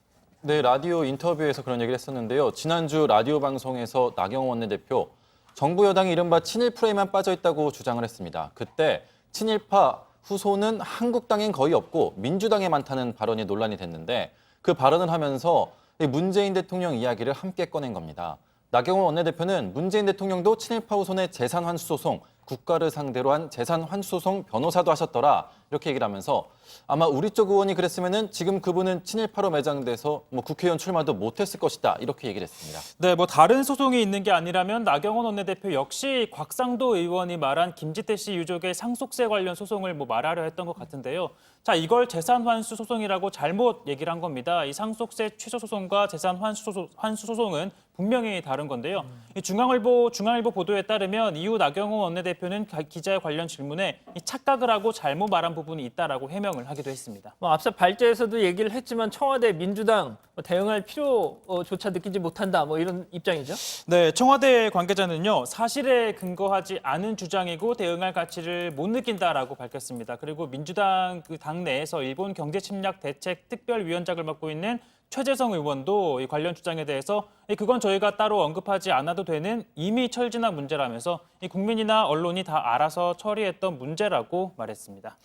Speaker 14: 네, 라디오 인터뷰에서 그런 얘기를 했었는데요. 지난주 라디오 방송에서 나경원 원내대표 정부 여당이 이른바 친일 프레임만 빠져 있다고 주장을 했습니다. 그때 친일파 후손은 한국당엔 거의 없고 민주당에 많다는 발언이 논란이 됐는데 그 발언을 하면서 문재인 대통령 이야기를 함께 꺼낸 겁니다. 나경원 원내대표는 문재인 대통령도 친일파 후손의 재산 환수 소송, 국가를 상대로 한 재산 환수 소송 변호사도 하셨더라 이렇게 얘기를 하면서 아마 우리 쪽 의원이 그랬으면은 지금 그분은 친일파로 매장돼서 뭐 국회의원 출마도 못했을 것이다 이렇게 얘기를 했습니다.
Speaker 7: 네, 뭐 다른 소송이 있는 게 아니라면 나경원 원내대표 역시 곽상도 의원이 말한 김지태 씨 유족의 상속세 관련 소송을 뭐 말하려 했던 것 같은데요. 자, 이걸 재산 환수 소송이라고 잘못 얘기를 한 겁니다. 이 상속세 취소 소송과 재산 환수 소송은 분명히 다른 건데요. 이 중앙일보 보도에 따르면 이후 나경원 원내대표는 기자의 관련 질문에 착각을 하고 잘못 말한 부분이 있다라고 해명을 하기도 했습니다.
Speaker 6: 앞서 발제에서도 얘기를 했지만 청와대 민주당 대응할 필요조차 느끼지 못한다 뭐 이런 입장이죠.
Speaker 7: 네, 청와대 관계자는요. 사실에 근거하지 않은 주장이고 대응할 가치를 못 느낀다라고 밝혔습니다. 그리고 민주당 그 당내에서 일본 경제침략 대책 특별위원장을 맡고 있는 최재성 의원도 이 관련 주장에 대해서 그건 저희가 따로 언급하지 않아도 되는 이미 철진한 문제라면서 이 국민이나 언론이 다 알아서 처리했던 문제라고 말했습니다.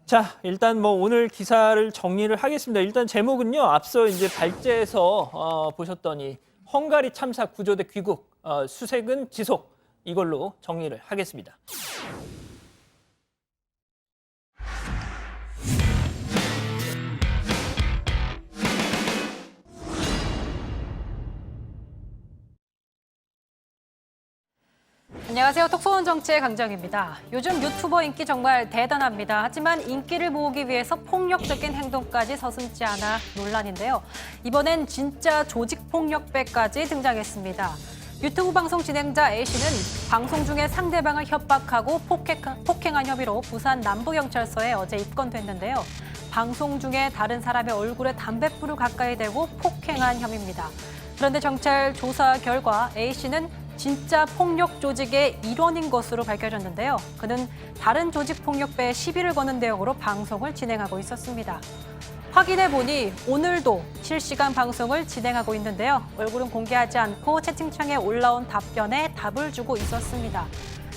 Speaker 6: 자, 일단 뭐 오늘 기사를 정리를 하겠습니다. 일단 제목은요. 앞서 이제 발제에서 보셨던 이 헝가리 참사 구조대 귀국, 수색은 지속 이걸로 정리를 하겠습니다.
Speaker 13: 안녕하세요. 톡소원 정치의 강정입니다. 요즘 유튜버 인기 정말 대단합니다. 하지만 인기를 모으기 위해서 폭력적인 행동까지 서슴지 않아 논란인데요. 이번엔 진짜 조직폭력배까지 등장했습니다. 유튜브 방송 진행자 A씨는 방송 중에 상대방을 협박하고 폭행한 혐의로 부산 남부경찰서에 어제 입건됐는데요. 방송 중에 다른 사람의 얼굴에 담뱃불을 가까이 대고 폭행한 혐의입니다. 그런데 경찰 조사 결과 A씨는 진짜 폭력 조직의 일원인 것으로 밝혀졌는데요. 그는 다른 조직 폭력배에 시비를 거는 내용으로 방송을 진행하고 있었습니다. 확인해보니 오늘도 실시간 방송을 진행하고 있는데요. 얼굴은 공개하지 않고 채팅창에 올라온 답변에 답을 주고 있었습니다.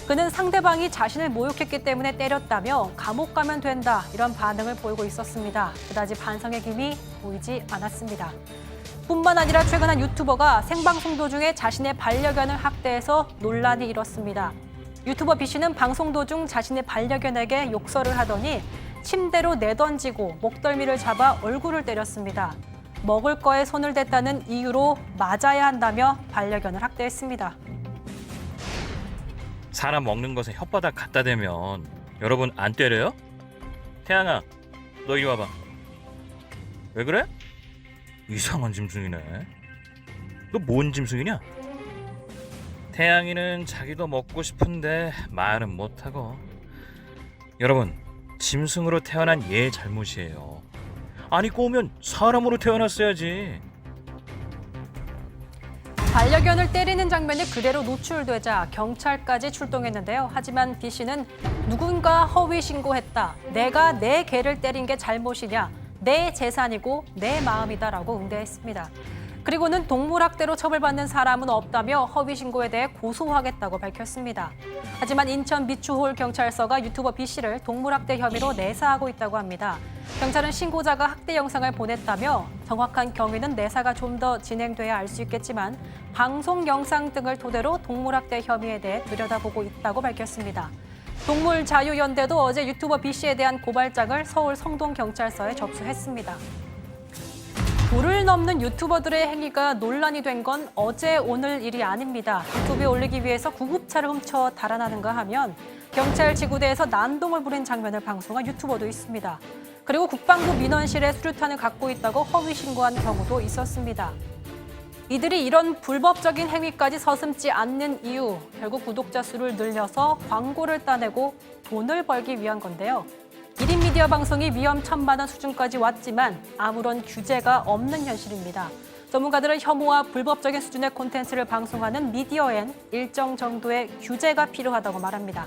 Speaker 13: 그는 상대방이 자신을 모욕했기 때문에 때렸다며 감옥 가면 된다 이런 반응을 보이고 있었습니다. 그다지 반성의 김이 보이지 않았습니다. 뿐만 아니라 최근 한 유튜버가 생방송 도중에 자신의 반려견을 학대해서 논란이 일었습니다. 유튜버 B씨는 방송 도중 자신의 반려견에게 욕설을 하더니 침대로 내던지고 목덜미를 잡아 얼굴을 때렸습니다. 먹을 거에 손을 댔다는 이유로 맞아야 한다며 반려견을 학대했습니다.
Speaker 15: 사람 먹는 것에 혓바닥 갖다 대면 여러분 안 때려요? 태양아, 너 이리 와봐. 왜 그래? 이상한 짐승이네. 너 뭔 짐승이냐? 태양이는 자기도 먹고 싶은데 말은 못하고. 여러분, 짐승으로 태어난 얘 잘못이에요. 아니 꼬우면 사람으로 태어났어야지.
Speaker 13: 반려견을 때리는 장면이 그대로 노출되자 경찰까지 출동했는데요. 하지만 B씨는 누군가 허위 신고했다. 내가 내 개를 때린 게 잘못이냐. 내 재산이고 내 마음이다라고 응대했습니다. 그리고는 동물학대로 처벌받는 사람은 없다며 허위 신고에 대해 고소하겠다고 밝혔습니다. 하지만 인천 미추홀 경찰서가 유튜버 B씨를 동물학대 혐의로 내사하고 있다고 합니다. 경찰은 신고자가 학대 영상을 보냈다며 정확한 경위는 내사가 좀 더 진행돼야 알 수 있겠지만 방송 영상 등을 토대로 동물학대 혐의에 대해 들여다보고 있다고 밝혔습니다. 동물자유연대도 어제 유튜버 B씨에 대한 고발장을 서울 성동경찰서에 접수했습니다. 도를 넘는 유튜버들의 행위가 논란이 된 건 어제 오늘 일이 아닙니다. 유튜브에 올리기 위해서 구급차를 훔쳐 달아나는가 하면 경찰 지구대에서 난동을 부린 장면을 방송한 유튜버도 있습니다. 그리고 국방부 민원실에 수류탄을 갖고 있다고 허위 신고한 경우도 있었습니다. 이들이 이런 불법적인 행위까지 서슴지 않는 이유, 결국 구독자 수를 늘려서 광고를 따내고 돈을 벌기 위한 건데요. 1인 미디어 방송이 위험 천만원 수준까지 왔지만 아무런 규제가 없는 현실입니다. 전문가들은 혐오와 불법적인 수준의 콘텐츠를 방송하는 미디어엔 일정 정도의 규제가 필요하다고 말합니다.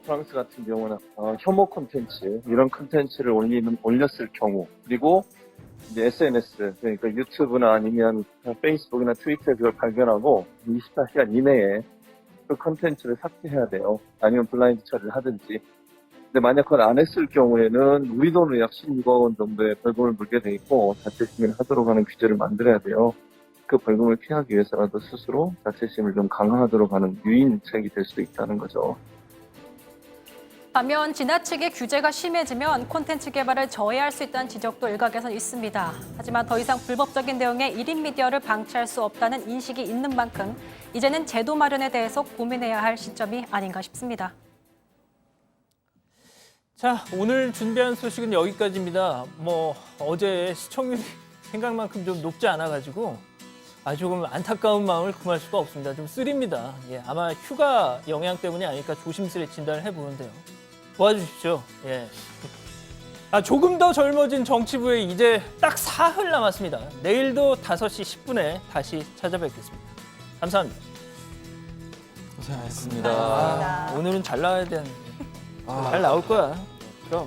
Speaker 17: 프랑스 같은 경우는 혐오 콘텐츠, 이런 콘텐츠를 올렸을 경우, 그리고 이제 SNS, 그러니까 유튜브나 아니면 페이스북이나 트위터에 그걸 발견하고 24시간 이내에 그 콘텐츠를 삭제해야 돼요. 아니면 블라인드 처리를 하든지. 근데 만약 그걸 안 했을 경우에는 우리 돈으로 약 16억 원 정도의 벌금을 물게 돼 있고 자체심의를 하도록 하는 규제를 만들어야 돼요. 그 벌금을 피하기 위해서라도 스스로 자체심을 좀 강화하도록 하는 유인책이 될 수도 있다는 거죠.
Speaker 13: 반면 지나치게 규제가 심해지면 콘텐츠 개발을 저해할 수 있다는 지적도 일각에선 있습니다. 하지만 더 이상 불법적인 내용의 1인 미디어를 방치할 수 없다는 인식이 있는 만큼 이제는 제도 마련에 대해서 고민해야 할 시점이 아닌가 싶습니다.
Speaker 6: 자, 오늘 준비한 소식은 여기까지입니다. 어제 시청률이 생각만큼 좀 높지 않아가지고 조금 안타까운 마음을 금할 수가 없습니다. 좀 쓰립니다. 예, 아마 휴가 영향 때문이 아닐까 조심스레 진단을 해보는데요. 도와주십시오. 예. 조금 더 젊어진 정치부에 이제 딱 사흘 남았습니다. 내일도 5시 10분에 다시 찾아뵙겠습니다. 감사합니다.
Speaker 14: 고생하셨습니다.
Speaker 6: 오늘은 잘 나와야 되는데. 잘 나올 거야. 그럼.